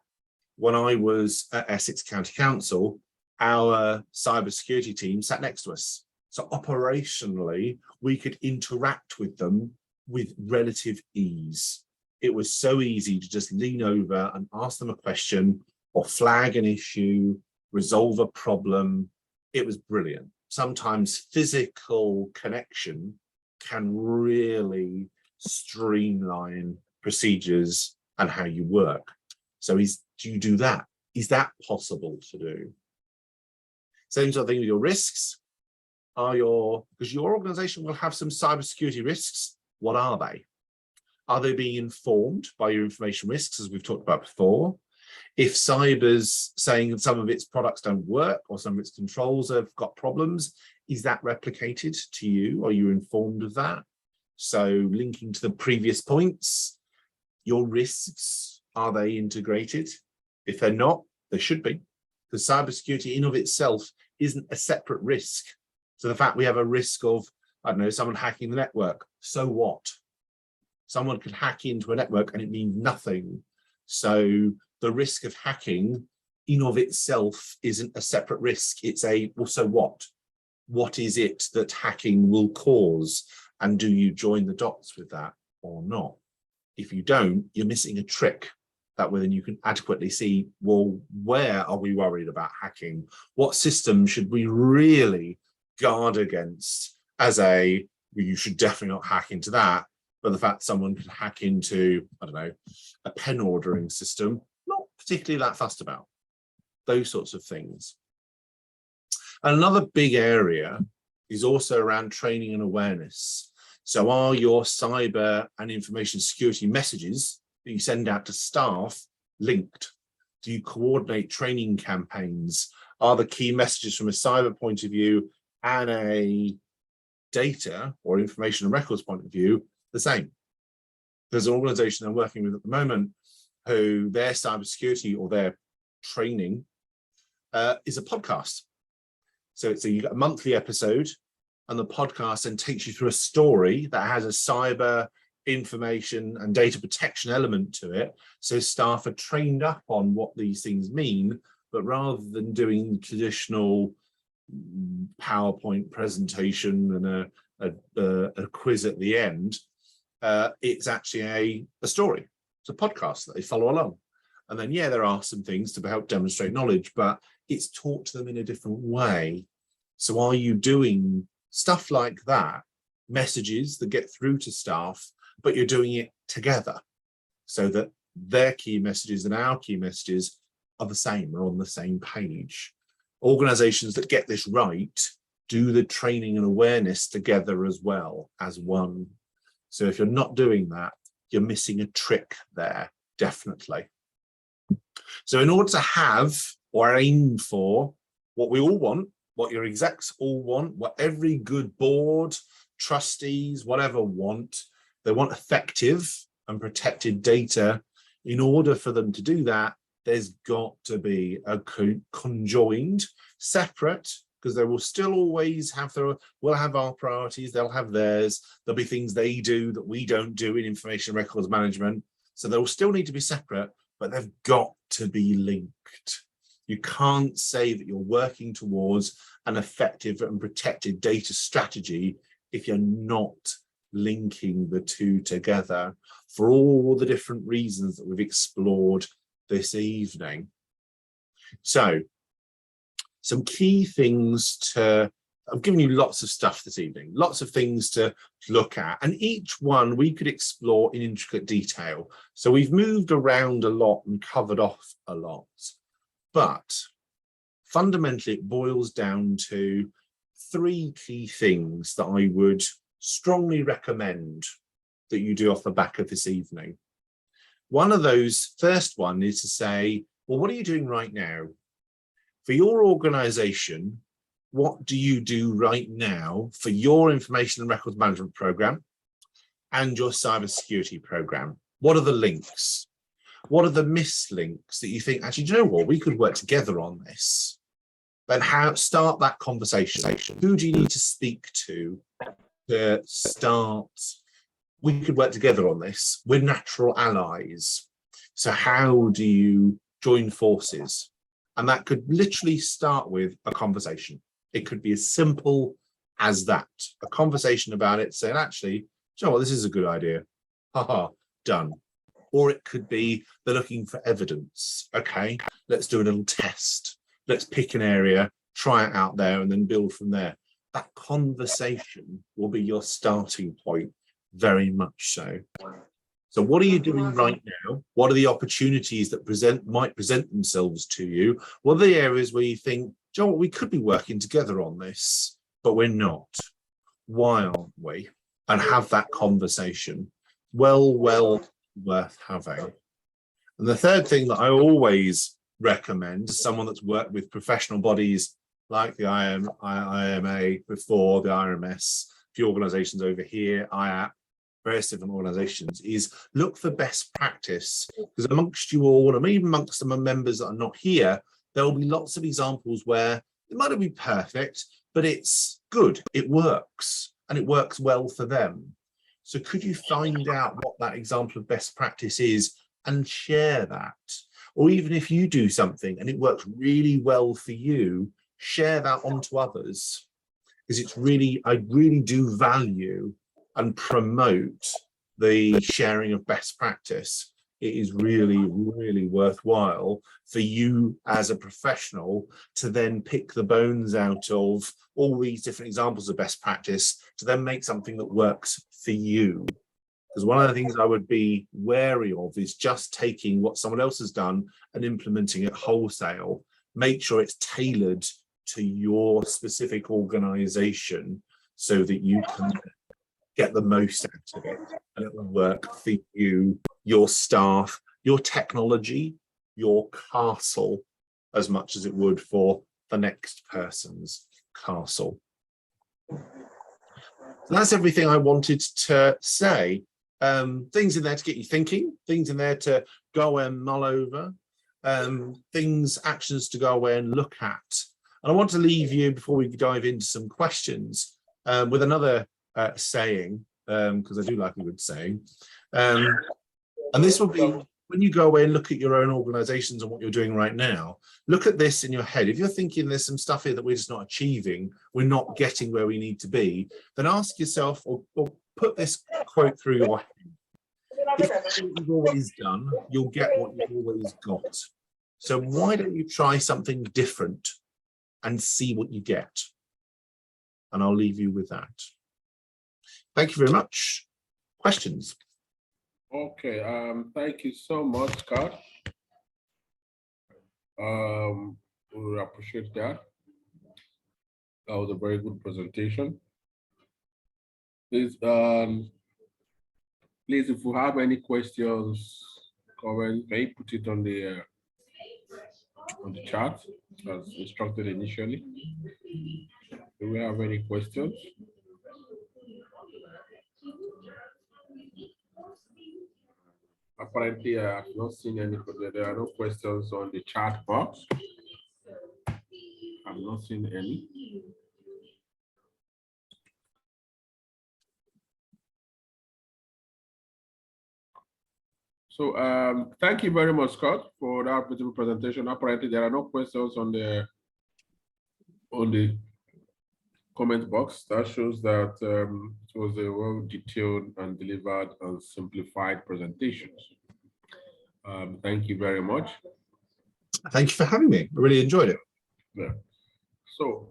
When I was at Essex County Council, our cybersecurity team sat next to us. So operationally, we could interact with them with relative ease. It was so easy to just lean over and ask them a question or flag an issue, resolve a problem. It was brilliant. Sometimes physical connection can really streamline procedures and how you work. So do you do that? Is that possible to do? Same sort of thing with your risks. Because your organization will have some cybersecurity risks. What are they? Are they being informed by your information risks, as we've talked about before? If cyber's saying that some of its products don't work or some of its controls have got problems, is that replicated to you? Are you informed of that? So linking to the previous points, your risks, are they integrated? If they're not, they should be. Because cybersecurity in of itself isn't a separate risk. So the fact we have a risk of, I don't know, someone hacking the network, so what? Someone could hack into a network and it means nothing. So the risk of hacking in of itself isn't a separate risk. It's a, well, so what? What is it that hacking will cause? And do you join the dots with that or not? If you don't, you're missing a trick. That way then you can adequately see, well, where are we worried about hacking? What system should we really guard against as a, well, you should definitely not hack into that. But the fact someone could hack into, I don't know, a pen ordering system, not particularly that fussed about. Those sorts of things. Another big area is also around training and awareness. So are your cyber and information security messages that you send out to staff linked? Do you coordinate training campaigns? Are the key messages from a cyber point of view and a data or information and records point of view the same? There's an organization I'm working with at the moment who their cybersecurity or their training is a podcast. So you get a monthly episode and the podcast then takes you through a story that has a cyber information and data protection element to it. So staff are trained up on what these things mean, but rather than doing traditional PowerPoint presentation and a quiz at the end, it's actually a story. It's a podcast that they follow along. And then, yeah, there are some things to help demonstrate knowledge, but it's taught to them in a different way. So are you doing stuff like that, messages that get through to staff, but you're doing it together so that their key messages and our key messages are the same, are on the same page? Organizations that get this right do the training and awareness together as well as one. So if you're not doing that, you're missing a trick there, definitely. So in order to have or aim for what we all want, what your execs all want, what every good board, trustees, whatever want, they want effective and protected data. In order for them to do that, there's got to be a conjoined, separate, because they will still always have we'll have our priorities, they'll have theirs, there'll be things they do that we don't do in information records management. So they'll still need to be separate, but they've got to be linked. You can't say that you're working towards an effective and protected data strategy if you're not linking the two together for all the different reasons that we've explored this evening. So some key things I've given you lots of stuff this evening, lots of things to look at, and each one we could explore in intricate detail. So we've moved around a lot and covered off a lot, but fundamentally it boils down to 3 key things that I would strongly recommend that you do off the back of this evening. One of those, first one, is to say, well, what are you doing right now? For your organization, what do you do right now for your information and records management program and your cybersecurity program? What are the links? What are the mislinks that you think, actually, do you know what, we could work together on this? Then start that conversation. Who do you need to speak to start? We could work together on this. We're natural allies. So how do you join forces? And that could literally start with a conversation. It could be as simple as that. A conversation about it, saying, actually, do you know what, this is a good idea. Haha, done. Or it could be they're looking for evidence. Okay, let's do a little test. Let's pick an area, try it out there, and then build from there. That conversation will be your starting point, very much so. So what are you doing right now? What are the opportunities that might present themselves to you? What are the areas where you think, do you know what, we could be working together on this, but we're not? Why aren't we? And have that conversation. Well worth having. And the third thing that I always recommend to someone that's worked with professional bodies like the IMA before, the IRMS, a few organizations over here, IAP, various different organizations, is look for best practice. Because amongst you all, and even amongst the members that are not here, there will be lots of examples where it might not be perfect, but it's good, it works, and it works well for them. So could you find out what that example of best practice is and share that? Or even if you do something and it works really well for you, share that onto others. Because it's really, I really do value and promote the sharing of best practice. It is really, really worthwhile for you as a professional to then pick the bones out of all these different examples of best practice to then make something that works for you. Because one of the things I would be wary of is just taking what someone else has done and implementing it wholesale. Make sure it's tailored to your specific organization so that you can get the most out of it and it will work for you, your staff, your technology, your castle, as much as it would for the next person's castle. So that's everything I wanted to say. Things in there to get you thinking, things in there to go and mull over, actions to go away and look at. And I want to leave you, before we dive into some questions, with another saying, because I do like a good saying. And this will be, when you go away and look at your own organizations and what you're doing right now, look at this in your head. If you're thinking there's some stuff here that we're just not achieving, we're not getting where we need to be, then ask yourself, or put this quote through your head. If you do what you've always done, you'll get what you've always got. So why don't you try something different and see what you get? And I'll leave you with that. Thank you very much. Questions? Okay, thank you so much, Scott. We appreciate that. That was a very good presentation. Please, please, if you have any questions, comments, may you put it on the chat as instructed initially. Do we have any questions? Apparently, I have not seen any. There are no questions on the chat box. I've not seen any. So thank you very much, Scott, for that beautiful presentation. Apparently, there are no questions on the comment box. That shows that it was a well-detailed and delivered and simplified presentation. Thank you very much. Thank you for having me. I really enjoyed it. Yeah. So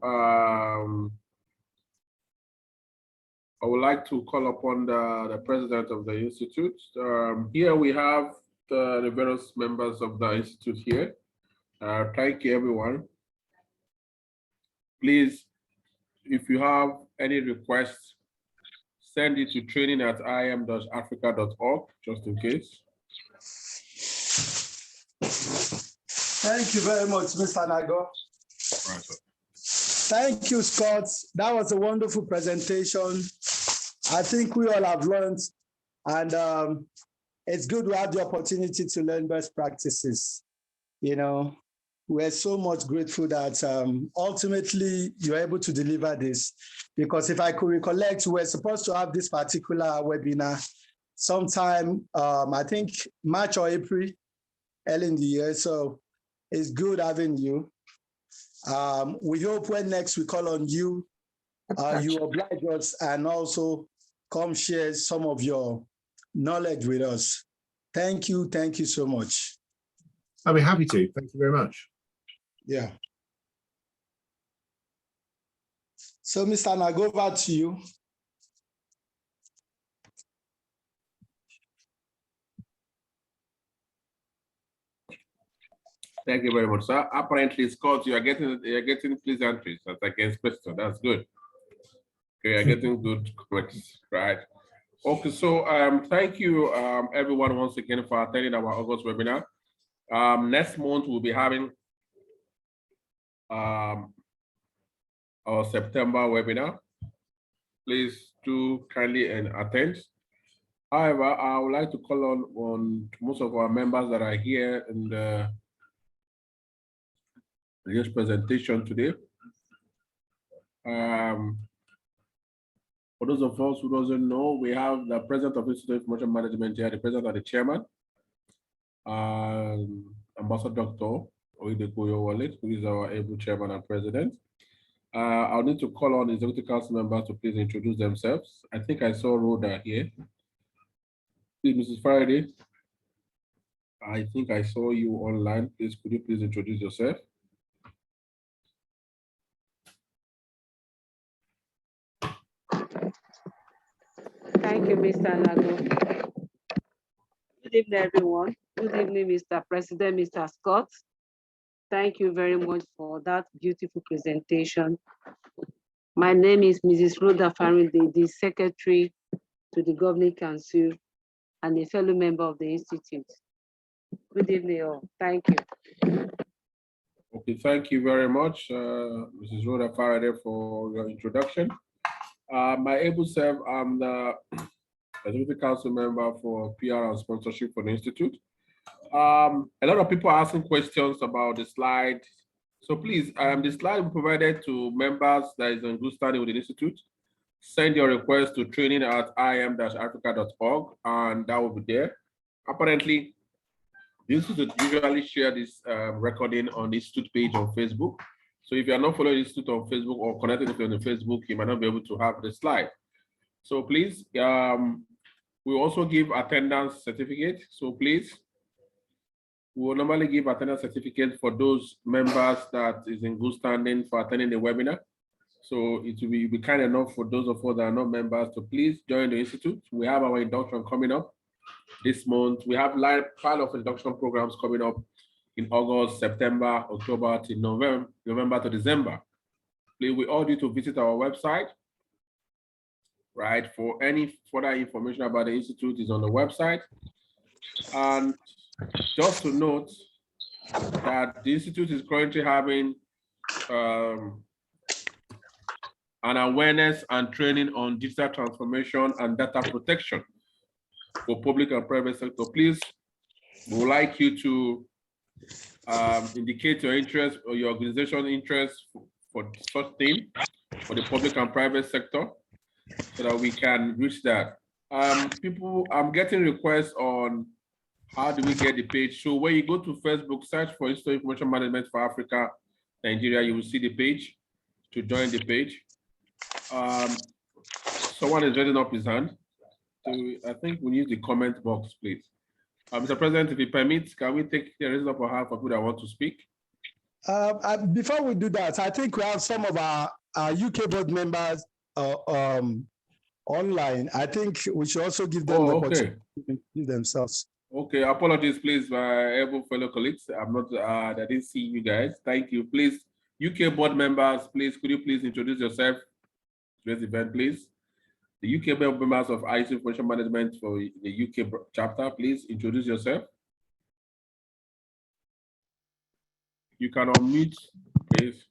I would like to call upon the president of the institute. Here we have the various members of the institute here. Thank you, everyone. Please, if you have any requests, send it to training@im-africa.org, just in case. Thank you very much, Mr. Nago. Right, sir. Thank you, Scott. That was a wonderful presentation. I think we all have learned, and it's good to have the opportunity to learn best practices. You know, we're so much grateful that ultimately you're able to deliver this, because if I could recollect, we're supposed to have this particular webinar sometime, I think March or April, early in the year. So it's good having you. We hope when next we call on you, you oblige us and also come share some of your knowledge with us. Thank you so much. I'll be happy to. Thank you very much. Yeah. So, Mr. Nago, over to you. Thank you very much, sir. Apparently, Scott, you're getting pleasantries as against question. That's good. Okay, you're getting good comments, right? Okay, so thank you, everyone, once again for attending our August webinar. Next month we'll be having our September webinar. Please do kindly attend. However, I would like to call on most of our members that are here in this presentation today. For those of us who doesn't know, we have the president of Institute of Information Management here, the president and the chairman, Ambassador Dr. Oyedepo Wallet, who is our able chairman and president. I'll need to call on executive council members to please introduce themselves. I think I saw Rhoda here. Please, Mrs. Faraday. I think I saw you online. Please, could you please introduce yourself? Thank you, Mr. Nago. Good evening, everyone. Good evening, Mr. President, Mr. Scott. Thank you very much for that beautiful presentation. My name is Mrs. Rhoda Faraday, the Secretary to the Governing Council and a fellow member of the Institute. Good evening, all. Thank you. Okay, thank you very much, Mrs. Rhoda Faraday, for your introduction. My able self, I'm the Executive Council member for PR and sponsorship for the Institute. A lot of people are asking questions about the slide. So please, the slide we provided to members that is in good standing with the Institute. send your request to training@im-africa.org, and that will be there. Apparently, the institute usually share this recording on the institute page on Facebook. So if you are not following the institute on Facebook or connected to on the Facebook, you might not be able to have the slide. So please, we also give attendance certificate. So please, we will normally give attendance certificate for those members that is in good standing for attending the webinar. So it will be kind enough for those of us that are not members to please join the institute. We have our induction coming up this month. We have live pile of induction programs coming up in August, September, October to November to December. Please, we urge you to visit our website, right? For any further information about the institute is on the website. And just to note that the institute is currently having an awareness and training on digital transformation and data protection for public and private sector. Please, we would like you to indicate your interest or your organization interest for such thing for the public and private sector so that we can reach that. I'm getting requests on how do we get the page. So when you go to Facebook, search for Institute of Information Management for Africa, Nigeria, you will see the page to join the page. Someone is raising up his hand. So I think we use the comment box, please. Mr. President, if you permit, can we take the raising up a hand for people that want to speak? Before we do that, I think we have some of our UK board members online. I think we should also give them the opportunity to give themselves. Okay, apologies, please, my able fellow colleagues. I'm not, I didn't see you guys. Thank you. Please, UK board members, please, could you please introduce yourself to this event, please? The UK board members of ICT Information Management for the UK chapter, please introduce yourself. You can unmute, please.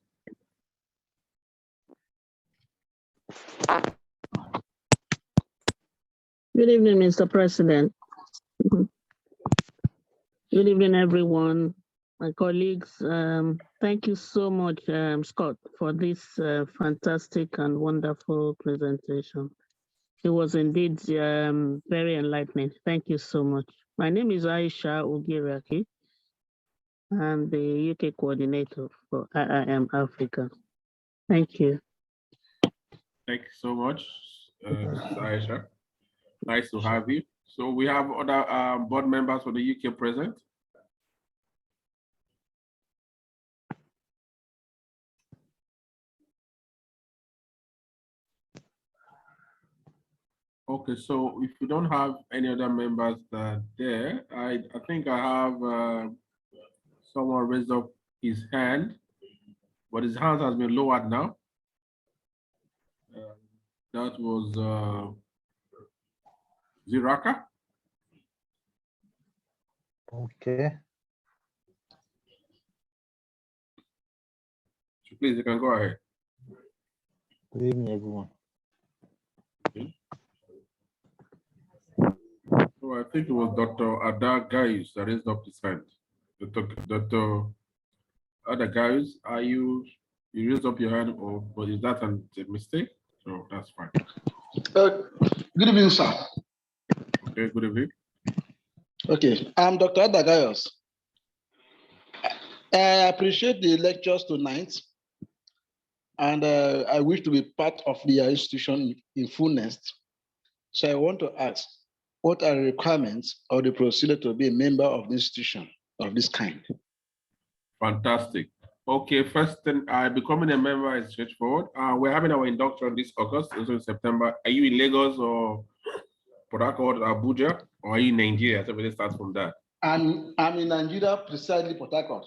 Good evening, Mr. President. Good evening, everyone. My colleagues, thank you so much, Scott, for this fantastic and wonderful presentation. It was indeed very enlightening. Thank you so much. My name is Aisha Ogiraki. I'm the UK coordinator for IIM Africa. Thank you. Thank you so much, Aisha. Nice to have you. So we have other board members for the UK present. Okay, so if you don't have any other members that there, I think I have someone raised up his hand, but his hand has been lowered now. That was Ziraka. Okay. So please, you can go ahead. Good evening, everyone. Okay. So I think it was Dr. Ada Gaius that raised up his hand. Dr. Ada Gaius, are you raised up your hand, or is that a mistake? So that's fine. Good evening, sir. Okay, good evening. Okay, I'm Dr. Ada Gaius. I appreciate the lectures tonight, and I wish to be part of the institution in fullness. So I want to ask, what are the requirements or the procedure to be a member of the institution of this kind? Fantastic. Okay, first thing, becoming a member is straightforward. We're having our induction this August, also in September. Are you in Lagos or Port Harcourt, Abuja, or are you in Nigeria? So let's start from that. I'm in Nigeria, precisely Port Harcourt.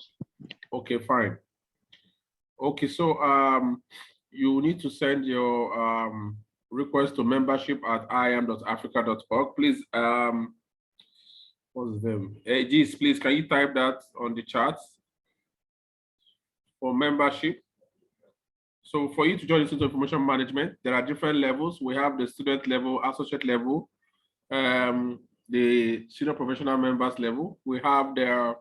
Okay, fine. Okay, so you need to send your request to membership at im.africa.org. Please, what's the name? Geez, please, can you type that on the charts for membership? So for you to join the Institute of Information Management, there are different levels. We have the student level, associate level, the senior professional members level. We have the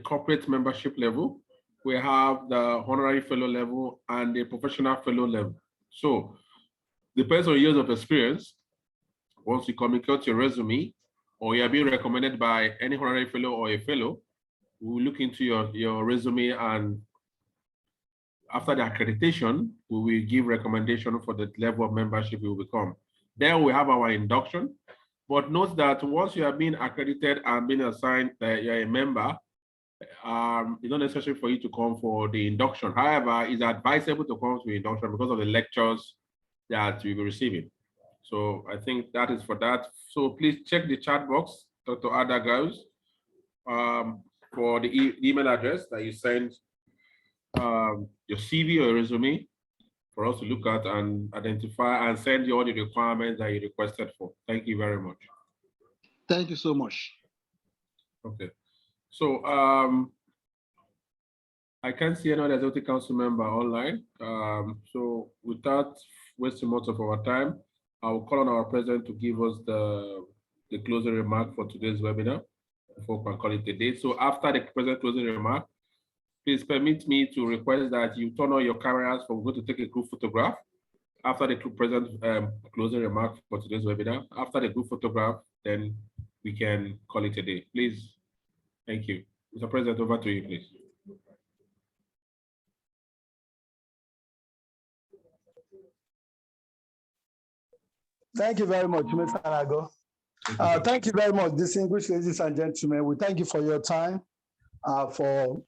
corporate membership level. We have the honorary fellow level and the professional fellow level. So depends on years of experience. Once you communicate your resume, or you are being recommended by any honorary fellow or a fellow, we will look into your resume, and after the accreditation, we will give recommendation for the level of membership you will become. Then we have our induction. But note that once you have been accredited and been assigned that you're a member, it's not necessary for you to come for the induction. However, it's advisable to come to the induction because of the lectures that you'll be receiving. So I think that is for that. So please check the chat box, Dr. Ada goes, for the email address that you send your CV or your resume for us to look at and identify and send you all the requirements that you requested for. Thank you very much. Thank you so much. Okay. So I can't see another executive council member online. So without wasting much of our time, I will call on our president to give us the closing remark for today's webinar before we can call it a day. So after the president closing remark, please permit me to request that you turn on your cameras for we're going to take a group photograph. After the president closing remark for today's webinar, after the group photograph, then we can call it a day. Please. Thank you. Mr. President, over to you, please. Thank you very much, Mr. Anago. Thank you very much, distinguished ladies and gentlemen. We thank you for your time, for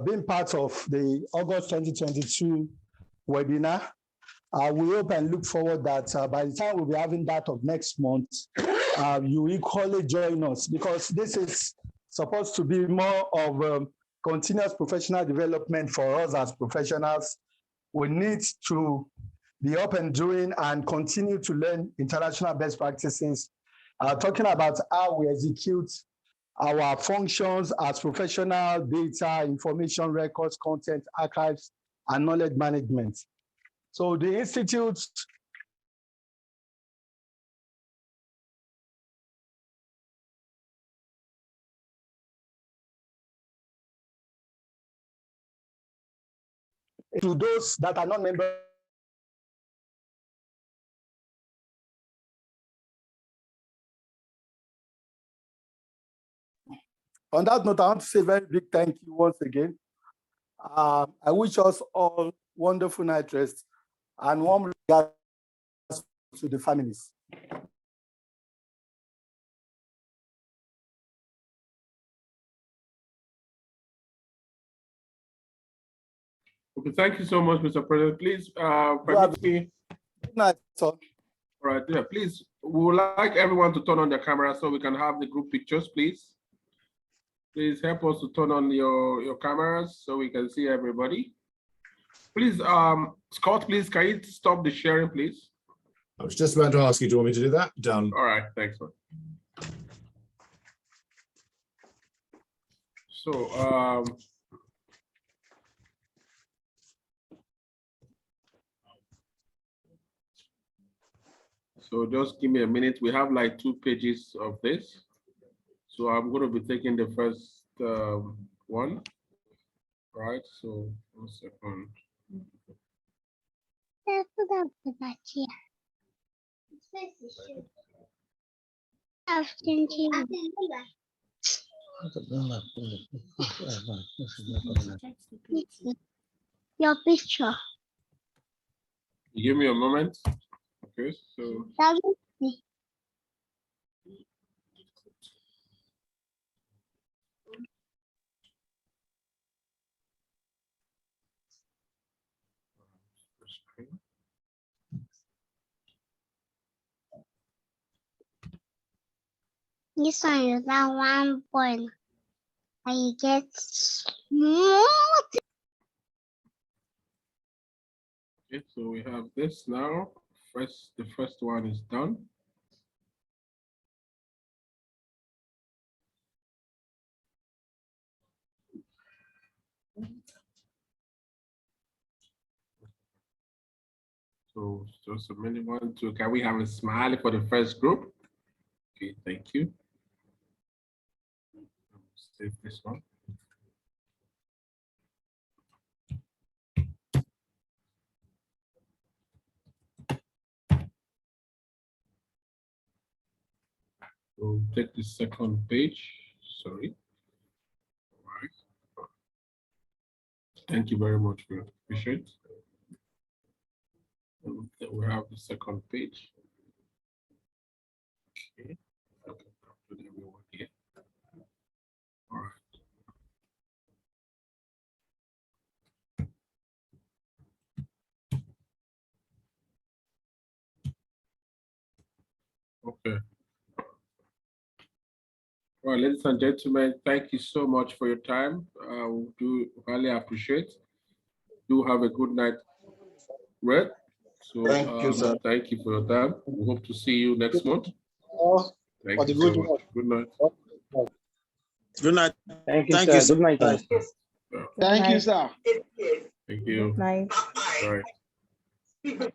being part of the August 2022 webinar. We hope and look forward that by the time we'll be having that of next month, you equally join us, because this is supposed to be more of continuous professional development for us as professionals. We need to be up and doing and continue to learn international best practices, talking about how we execute our functions as professional data, information records, content, archives, and knowledge management. So the Institute to those that are not members. On that note, I want to say a very big thank you once again. I wish us all wonderful night rest and warm regards to the families. Okay, thank you so much, Mr. President. Please permit me. Good night, sir. All right, yeah, please. We would like everyone to turn on their camera so we can have the group pictures, please. Please help us to turn on your cameras so we can see everybody. Please, Scott, please, can you stop the sharing, please? I was just about to ask you, do you want me to do that? Done. All right, thanks, man. So, so just give me a minute. We have like 2 pages of this. So I'm going to be taking the first one. All right, so 1 second. Your picture. Give me a moment. Okay, so. This one is that 1 point. And you get more. Okay, so we have this now. The first one is done. So just a minute, 1, 2. Can we have a smile for the first group? Okay, thank you. Save this one. take the second page. Sorry. All right. Thank you very much for your appreciate. And then we have the second page. Okay. I can complete everyone here. All right. Okay. All right, ladies and gentlemen, thank you so much for your time. We do highly appreciate. Do have a good night, Red. So Thank you, sir. thank you for your time. We hope to see you next month. Thank For the you so good much. Good night. Good night. Thank you, Thank sir. you, sir. Good night. Thank you, sir. Thank you. Night. All right.